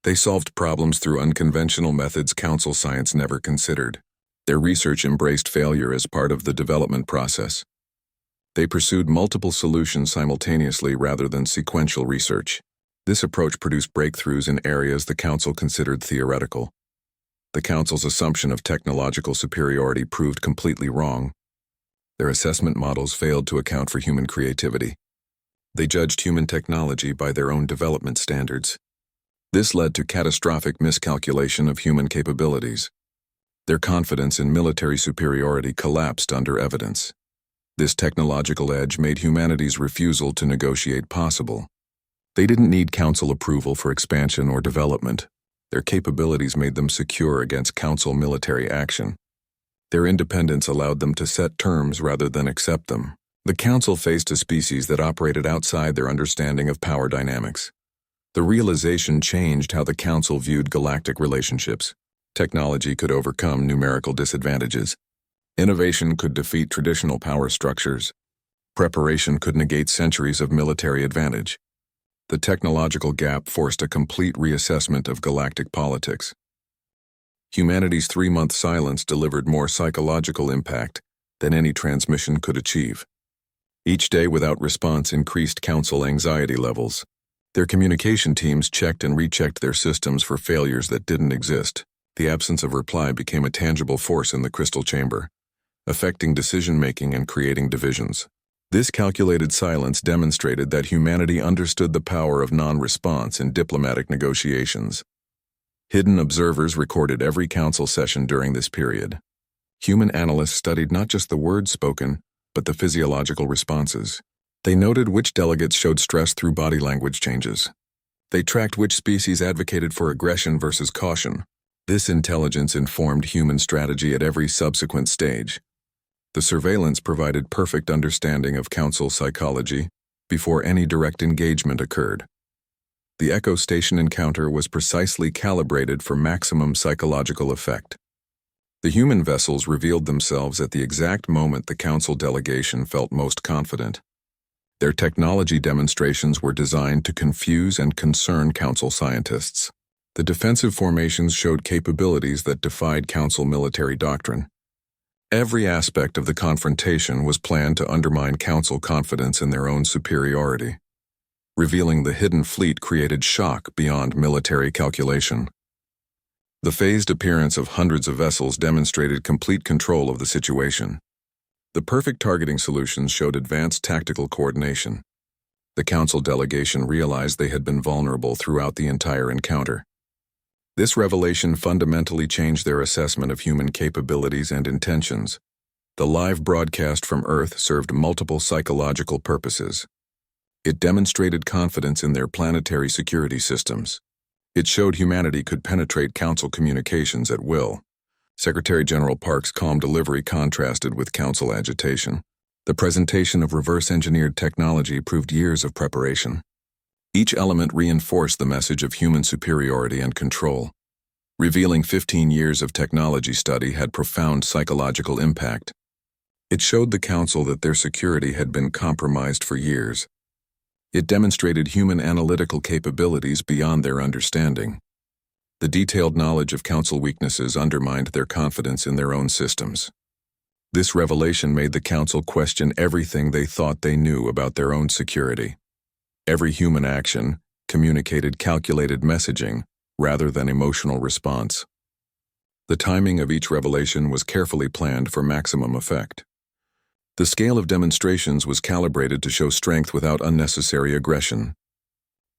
They solved problems through unconventional methods Council science never considered. Their research embraced failure as part of the development process. They pursued multiple solutions simultaneously rather than sequential research. This approach produced breakthroughs in areas the Council considered theoretical. The Council's assumption of technological superiority proved completely wrong. Their assessment models failed to account for human creativity. They judged human technology by their own development standards. This led to catastrophic miscalculation of human capabilities. Their confidence in military superiority collapsed under evidence. This technological edge made humanity's refusal to negotiate possible. They didn't need Council approval for expansion or development. Their capabilities made them secure against Council military action. Their independence allowed them to set terms rather than accept them. The Council faced a species that operated outside their understanding of power dynamics. The realization changed how the Council viewed galactic relationships. Technology could overcome numerical disadvantages. Innovation could defeat traditional power structures. Preparation could negate centuries of military advantage. The technological gap forced a complete reassessment of galactic politics. Humanity's 3-month silence delivered more psychological impact than any transmission could achieve. Each day without response increased Council anxiety levels. Their communication teams checked and rechecked their systems for failures that didn't exist. The absence of reply became a tangible force in the crystal chamber, affecting decision-making and creating divisions. This calculated silence demonstrated that humanity understood the power of non-response in diplomatic negotiations. Hidden observers recorded every Council session during this period. Human analysts studied not just the words spoken, but the physiological responses. They noted which delegates showed stress through body language changes. They tracked which species advocated for aggression versus caution. This intelligence informed human strategy at every subsequent stage. The surveillance provided perfect understanding of Council psychology before any direct engagement occurred. The Echo Station encounter was precisely calibrated for maximum psychological effect. The human vessels revealed themselves at the exact moment the Council delegation felt most confident. Their technology demonstrations were designed to confuse and concern Council scientists. The defensive formations showed capabilities that defied Council military doctrine. Every aspect of the confrontation was planned to undermine Council confidence in their own superiority. Revealing the hidden fleet created shock beyond military calculation. The phased appearance of hundreds of vessels demonstrated complete control of the situation. The perfect targeting solutions showed advanced tactical coordination. The Council delegation realized they had been vulnerable throughout the entire encounter. This revelation fundamentally changed their assessment of human capabilities and intentions. The live broadcast from Earth served multiple psychological purposes. It demonstrated confidence in their planetary security systems. It showed humanity could penetrate Council communications at will. Secretary General Park's calm delivery contrasted with Council agitation. The presentation of reverse-engineered technology proved years of preparation. Each element reinforced the message of human superiority and control. Revealing 15 years of technology study had profound psychological impact. It showed the Council that their security had been compromised for years. It demonstrated human analytical capabilities beyond their understanding. The detailed knowledge of Council weaknesses undermined their confidence in their own systems. This revelation made the Council question everything they thought they knew about their own security. Every human action communicated calculated messaging rather than emotional response. The timing of each revelation was carefully planned for maximum effect. The scale of demonstrations was calibrated to show strength without unnecessary aggression.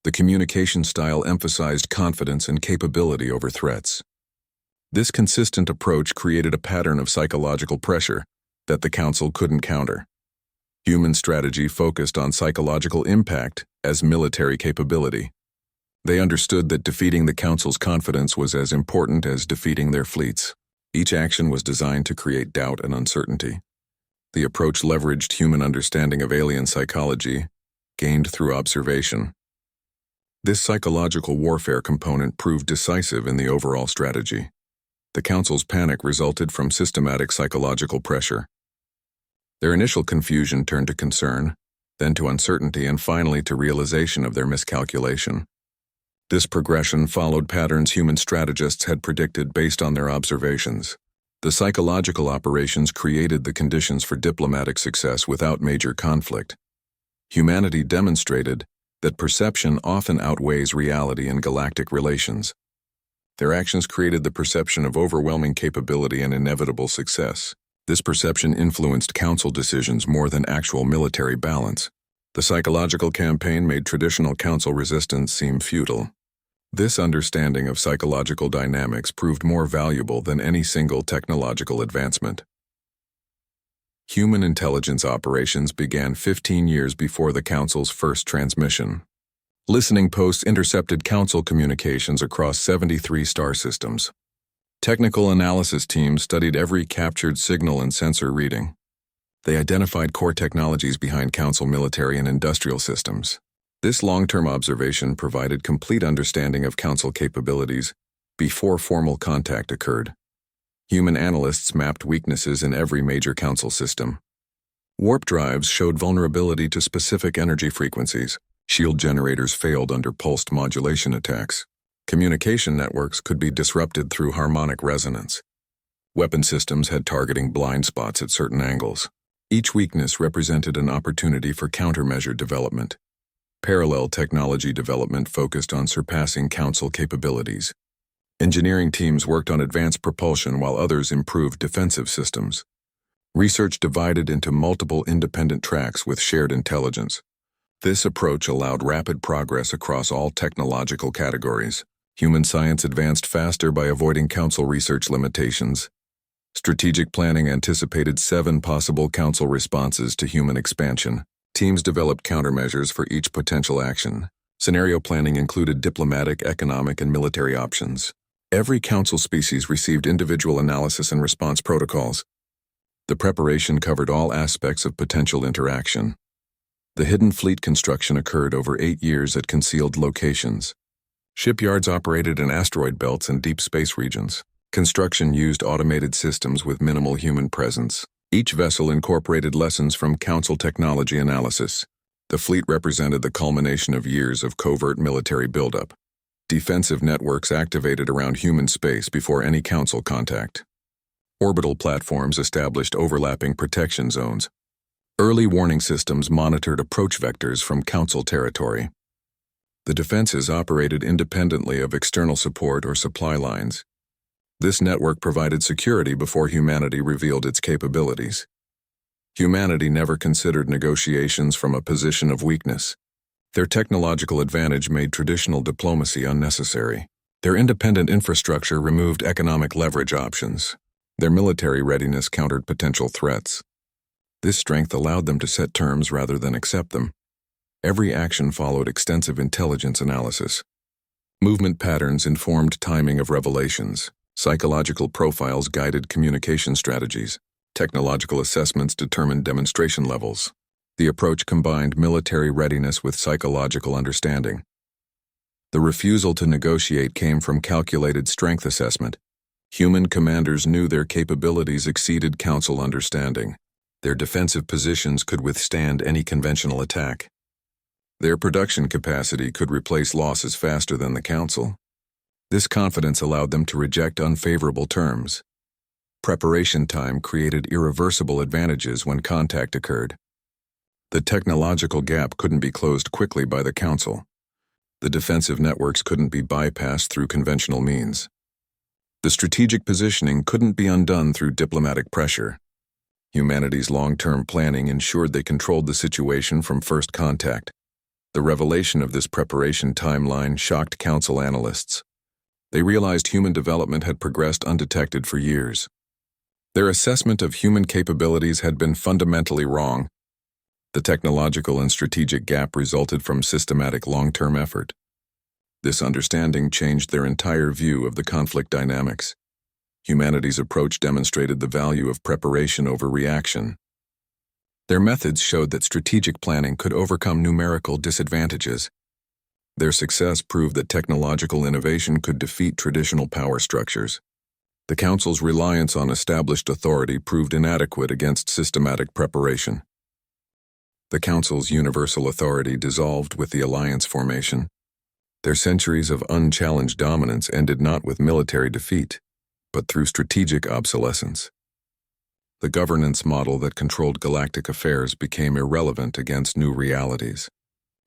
The communication style emphasized confidence and capability over threats. This consistent approach created a pattern of psychological pressure that the Council couldn't counter. Human strategy focused on psychological impact as military capability. They understood that defeating the Council's confidence was as important as defeating their fleets. Each action was designed to create doubt and uncertainty. The approach leveraged human understanding of alien psychology, gained through observation. This psychological warfare component proved decisive in the overall strategy. The Council's panic resulted from systematic psychological pressure. Their initial confusion turned to concern, then to uncertainty, and finally to realization of their miscalculation. This progression followed patterns human strategists had predicted based on their observations. The psychological operations created the conditions for diplomatic success without major conflict. Humanity demonstrated that perception often outweighs reality in galactic relations. Their actions created the perception of overwhelming capability and inevitable success. This perception influenced Council decisions more than actual military balance. The psychological campaign made traditional Council resistance seem futile. This understanding of psychological dynamics proved more valuable than any single technological advancement. Human intelligence operations began 15 years before the Council's first transmission. Listening posts intercepted Council communications across 73 star systems. Technical analysis teams studied every captured signal and sensor reading. They identified core technologies behind Council military and industrial systems. This long-term observation provided complete understanding of Council capabilities before formal contact occurred. Human analysts mapped weaknesses in every major Council system. Warp drives showed vulnerability to specific energy frequencies. Shield generators failed under pulsed modulation attacks. Communication networks could be disrupted through harmonic resonance. Weapon systems had targeting blind spots at certain angles. Each weakness represented an opportunity for countermeasure development. Parallel technology development focused on surpassing Council capabilities. Engineering teams worked on advanced propulsion while others improved defensive systems. Research divided into multiple independent tracks with shared intelligence. This approach allowed rapid progress across all technological categories. Human science advanced faster by avoiding Council research limitations. Strategic planning anticipated 7 possible Council responses to human expansion. Teams developed countermeasures for each potential action. Scenario planning included diplomatic, economic, and military options. Every Council species received individual analysis and response protocols. The preparation covered all aspects of potential interaction. The hidden fleet construction occurred over 8 years at concealed locations. Shipyards operated in asteroid belts and deep space regions. Construction used automated systems with minimal human presence. Each vessel incorporated lessons from Council technology analysis. The fleet represented the culmination of years of covert military buildup. Defensive networks activated around human space before any Council contact. Orbital platforms established overlapping protection zones. Early warning systems monitored approach vectors from Council territory. The defenses operated independently of external support or supply lines. This network provided security before humanity revealed its capabilities. Humanity never considered negotiations from a position of weakness. Their technological advantage made traditional diplomacy unnecessary. Their independent infrastructure removed economic leverage options. Their military readiness countered potential threats. This strength allowed them to set terms rather than accept them. Every action followed extensive intelligence analysis. Movement patterns informed timing of revelations. Psychological profiles guided communication strategies. Technological assessments determined demonstration levels. The approach combined military readiness with psychological understanding. The refusal to negotiate came from calculated strength assessment. Human commanders knew their capabilities exceeded Council understanding. Their defensive positions could withstand any conventional attack. Their production capacity could replace losses faster than the Council. This confidence allowed them to reject unfavorable terms. Preparation time created irreversible advantages when contact occurred. The technological gap couldn't be closed quickly by the Council. The defensive networks couldn't be bypassed through conventional means. The strategic positioning couldn't be undone through diplomatic pressure. Humanity's long-term planning ensured they controlled the situation from first contact. The revelation of this preparation timeline shocked Council analysts. They realized human development had progressed undetected for years. Their assessment of human capabilities had been fundamentally wrong. The technological and strategic gap resulted from systematic long-term effort. This understanding changed their entire view of the conflict dynamics. Humanity's approach demonstrated the value of preparation over reaction. Their methods showed that strategic planning could overcome numerical disadvantages. Their success proved that technological innovation could defeat traditional power structures. The Council's reliance on established authority proved inadequate against systematic preparation. The Council's universal authority dissolved with the alliance formation. Their centuries of unchallenged dominance ended not with military defeat, but through strategic obsolescence. The governance model that controlled galactic affairs became irrelevant against new realities.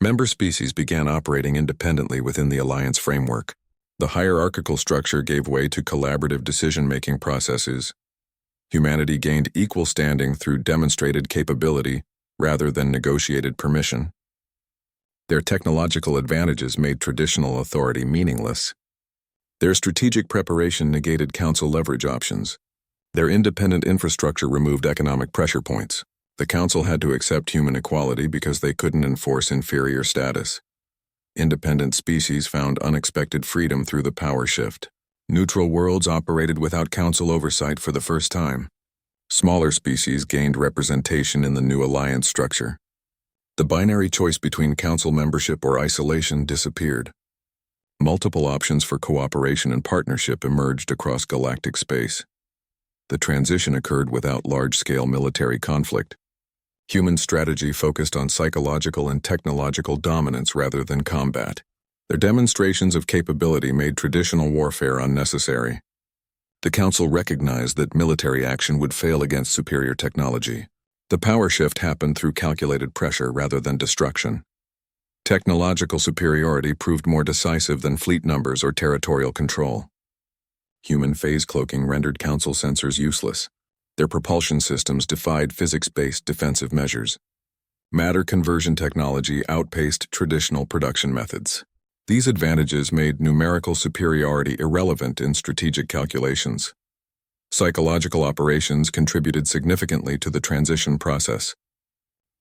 Member species began operating independently within the alliance framework. The hierarchical structure gave way to collaborative decision-making processes. Humanity gained equal standing through demonstrated capability rather than negotiated permission. Their technological advantages made traditional authority meaningless. Their strategic preparation negated Council leverage options. Their independent infrastructure removed economic pressure points. The Council had to accept human equality because they couldn't enforce inferior status. Independent species found unexpected freedom through the power shift. Neutral worlds operated without Council oversight for the first time. Smaller species gained representation in the new alliance structure. The binary choice between Council membership or isolation disappeared. Multiple options for cooperation and partnership emerged across galactic space. The transition occurred without large-scale military conflict. Human strategy focused on psychological and technological dominance rather than combat. Their demonstrations of capability made traditional warfare unnecessary. The Council recognized that military action would fail against superior technology. The power shift happened through calculated pressure rather than destruction. Technological superiority proved more decisive than fleet numbers or territorial control. Human phase cloaking rendered Council sensors useless. Their propulsion systems defied physics-based defensive measures. Matter conversion technology outpaced traditional production methods. These advantages made numerical superiority irrelevant in strategic calculations. Psychological operations contributed significantly to the transition process.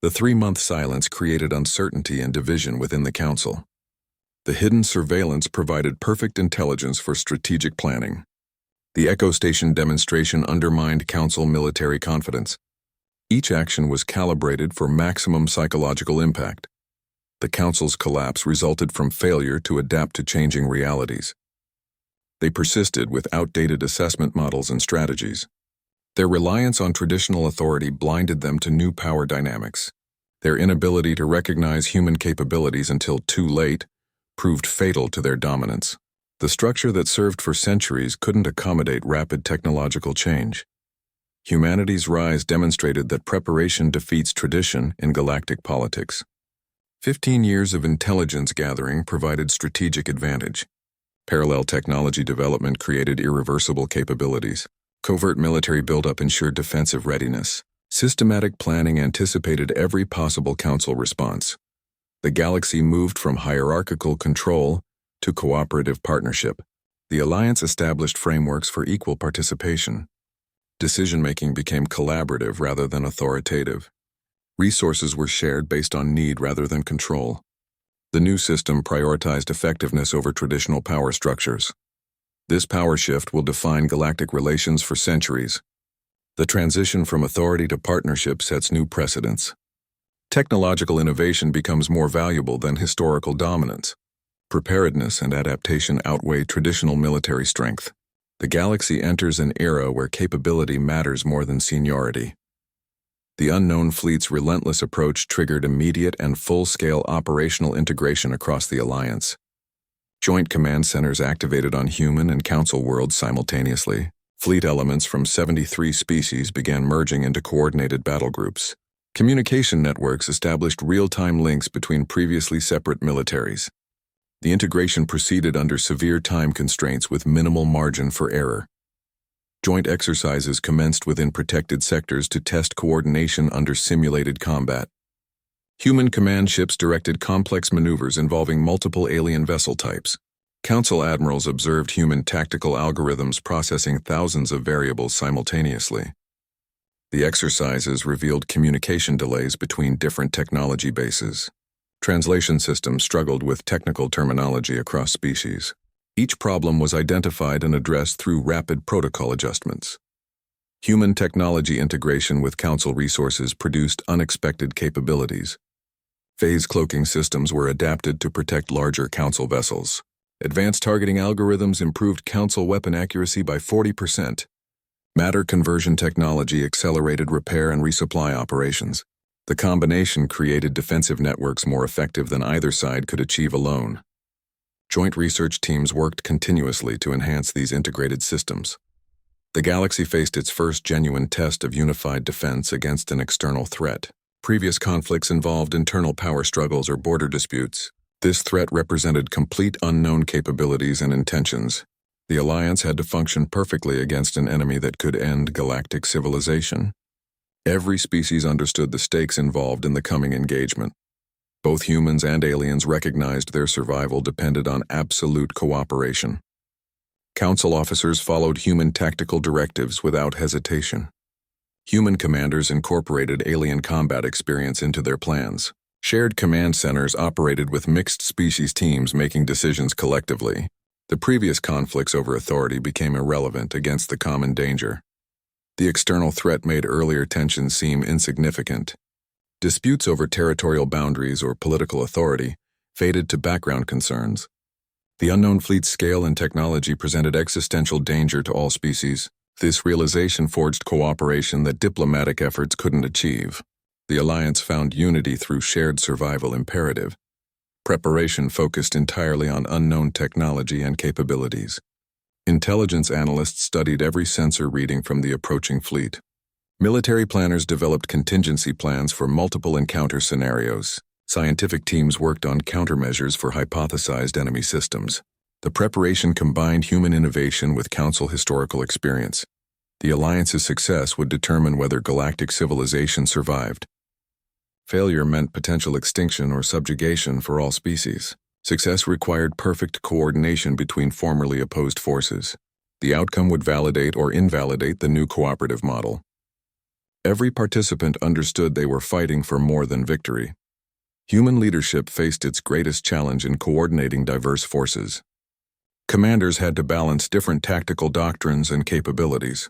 The 3-month silence created uncertainty and division within the Council. The hidden surveillance provided perfect intelligence for strategic planning. The Echo Station demonstration undermined Council military confidence. Each action was calibrated for maximum psychological impact. The Council's collapse resulted from failure to adapt to changing realities. They persisted with outdated assessment models and strategies. Their reliance on traditional authority blinded them to new power dynamics. Their inability to recognize human capabilities until too late proved fatal to their dominance. The structure that served for centuries couldn't accommodate rapid technological change. Humanity's rise demonstrated that preparation defeats tradition in galactic politics. 15 years of intelligence gathering provided strategic advantage. Parallel technology development created irreversible capabilities. Covert military buildup ensured defensive readiness. Systematic planning anticipated every possible Council response. The galaxy moved from hierarchical control to cooperative partnership. The Alliance established frameworks for equal participation. Decision-making became collaborative rather than authoritative. Resources were shared based on need rather than control. The new system prioritized effectiveness over traditional power structures. This power shift will define galactic relations for centuries. The transition from authority to partnership sets new precedents. Technological innovation becomes more valuable than historical dominance. Preparedness and adaptation outweigh traditional military strength. The galaxy enters an era where capability matters more than seniority. The unknown fleet's relentless approach triggered immediate and full-scale operational integration across the Alliance. Joint command centers activated on human and council worlds simultaneously. Fleet elements from 73 species began merging into coordinated battle groups. Communication networks established real-time links between previously separate militaries. The integration proceeded under severe time constraints with minimal margin for error. Joint exercises commenced within protected sectors to test coordination under simulated combat. Human command ships directed complex maneuvers involving multiple alien vessel types. Council admirals observed human tactical algorithms processing thousands of variables simultaneously. The exercises revealed communication delays between different technology bases. Translation systems struggled with technical terminology across species. Each problem was identified and addressed through rapid protocol adjustments. Human technology integration with Council resources produced unexpected capabilities. Phase cloaking systems were adapted to protect larger Council vessels. Advanced targeting algorithms improved Council weapon accuracy by 40%. Matter conversion technology accelerated repair and resupply operations. The combination created defensive networks more effective than either side could achieve alone. Joint research teams worked continuously to enhance these integrated systems. The galaxy faced its first genuine test of unified defense against an external threat. Previous conflicts involved internal power struggles or border disputes. This threat represented complete unknown capabilities and intentions. The Alliance had to function perfectly against an enemy that could end galactic civilization. Every species understood the stakes involved in the coming engagement. Both humans and aliens recognized their survival depended on absolute cooperation. Council officers followed human tactical directives without hesitation. Human commanders incorporated alien combat experience into their plans. Shared command centers operated with mixed species teams making decisions collectively. The previous conflicts over authority became irrelevant against the common danger. The external threat made earlier tensions seem insignificant. Disputes over territorial boundaries or political authority faded to background concerns. The unknown fleet's scale and technology presented existential danger to all species. This realization forged cooperation that diplomatic efforts couldn't achieve. The Alliance found unity through shared survival imperative. Preparation focused entirely on unknown technology and capabilities. Intelligence analysts studied every sensor reading from the approaching fleet. Military planners developed contingency plans for multiple encounter scenarios. Scientific teams worked on countermeasures for hypothesized enemy systems. The preparation combined human innovation with Council historical experience. The Alliance's success would determine whether galactic civilization survived. Failure meant potential extinction or subjugation for all species. Success required perfect coordination between formerly opposed forces. The outcome would validate or invalidate the new cooperative model. Every participant understood they were fighting for more than victory. Human leadership faced its greatest challenge in coordinating diverse forces. Commanders had to balance different tactical doctrines and capabilities.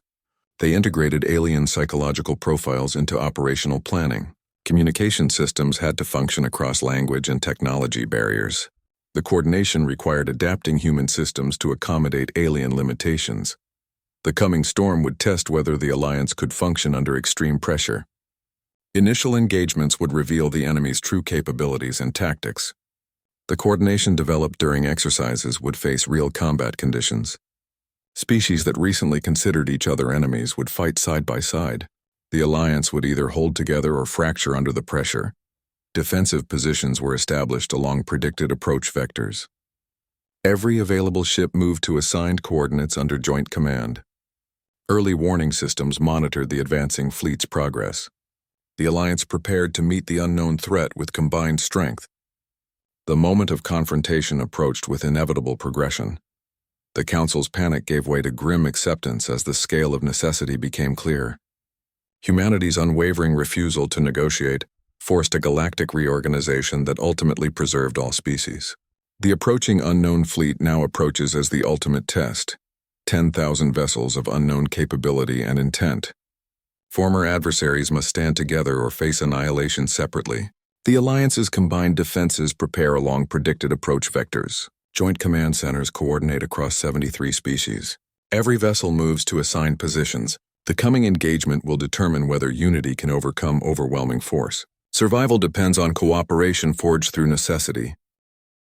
They integrated alien psychological profiles into operational planning. Communication systems had to function across language and technology barriers. The coordination required adapting human systems to accommodate alien limitations. The coming storm would test whether the Alliance could function under extreme pressure. Initial engagements would reveal the enemy's true capabilities and tactics. The coordination developed during exercises would face real combat conditions. Species that recently considered each other enemies would fight side by side. The Alliance would either hold together or fracture under the pressure. Defensive positions were established along predicted approach vectors. Every available ship moved to assigned coordinates under joint command. Early warning systems monitored the advancing fleet's progress. The Alliance prepared to meet the unknown threat with combined strength. The moment of confrontation approached with inevitable progression. The Council's panic gave way to grim acceptance as the scale of necessity became clear. Humanity's unwavering refusal to negotiate forced a galactic reorganization that ultimately preserved all species. The approaching unknown fleet now approaches as the ultimate test, 10,000 vessels of unknown capability and intent. Former adversaries must stand together or face annihilation separately. The Alliance's combined defenses prepare along predicted approach vectors. Joint command centers coordinate across 73 species. Every vessel moves to assigned positions. The coming engagement will determine whether unity can overcome overwhelming force. Survival depends on cooperation forged through necessity.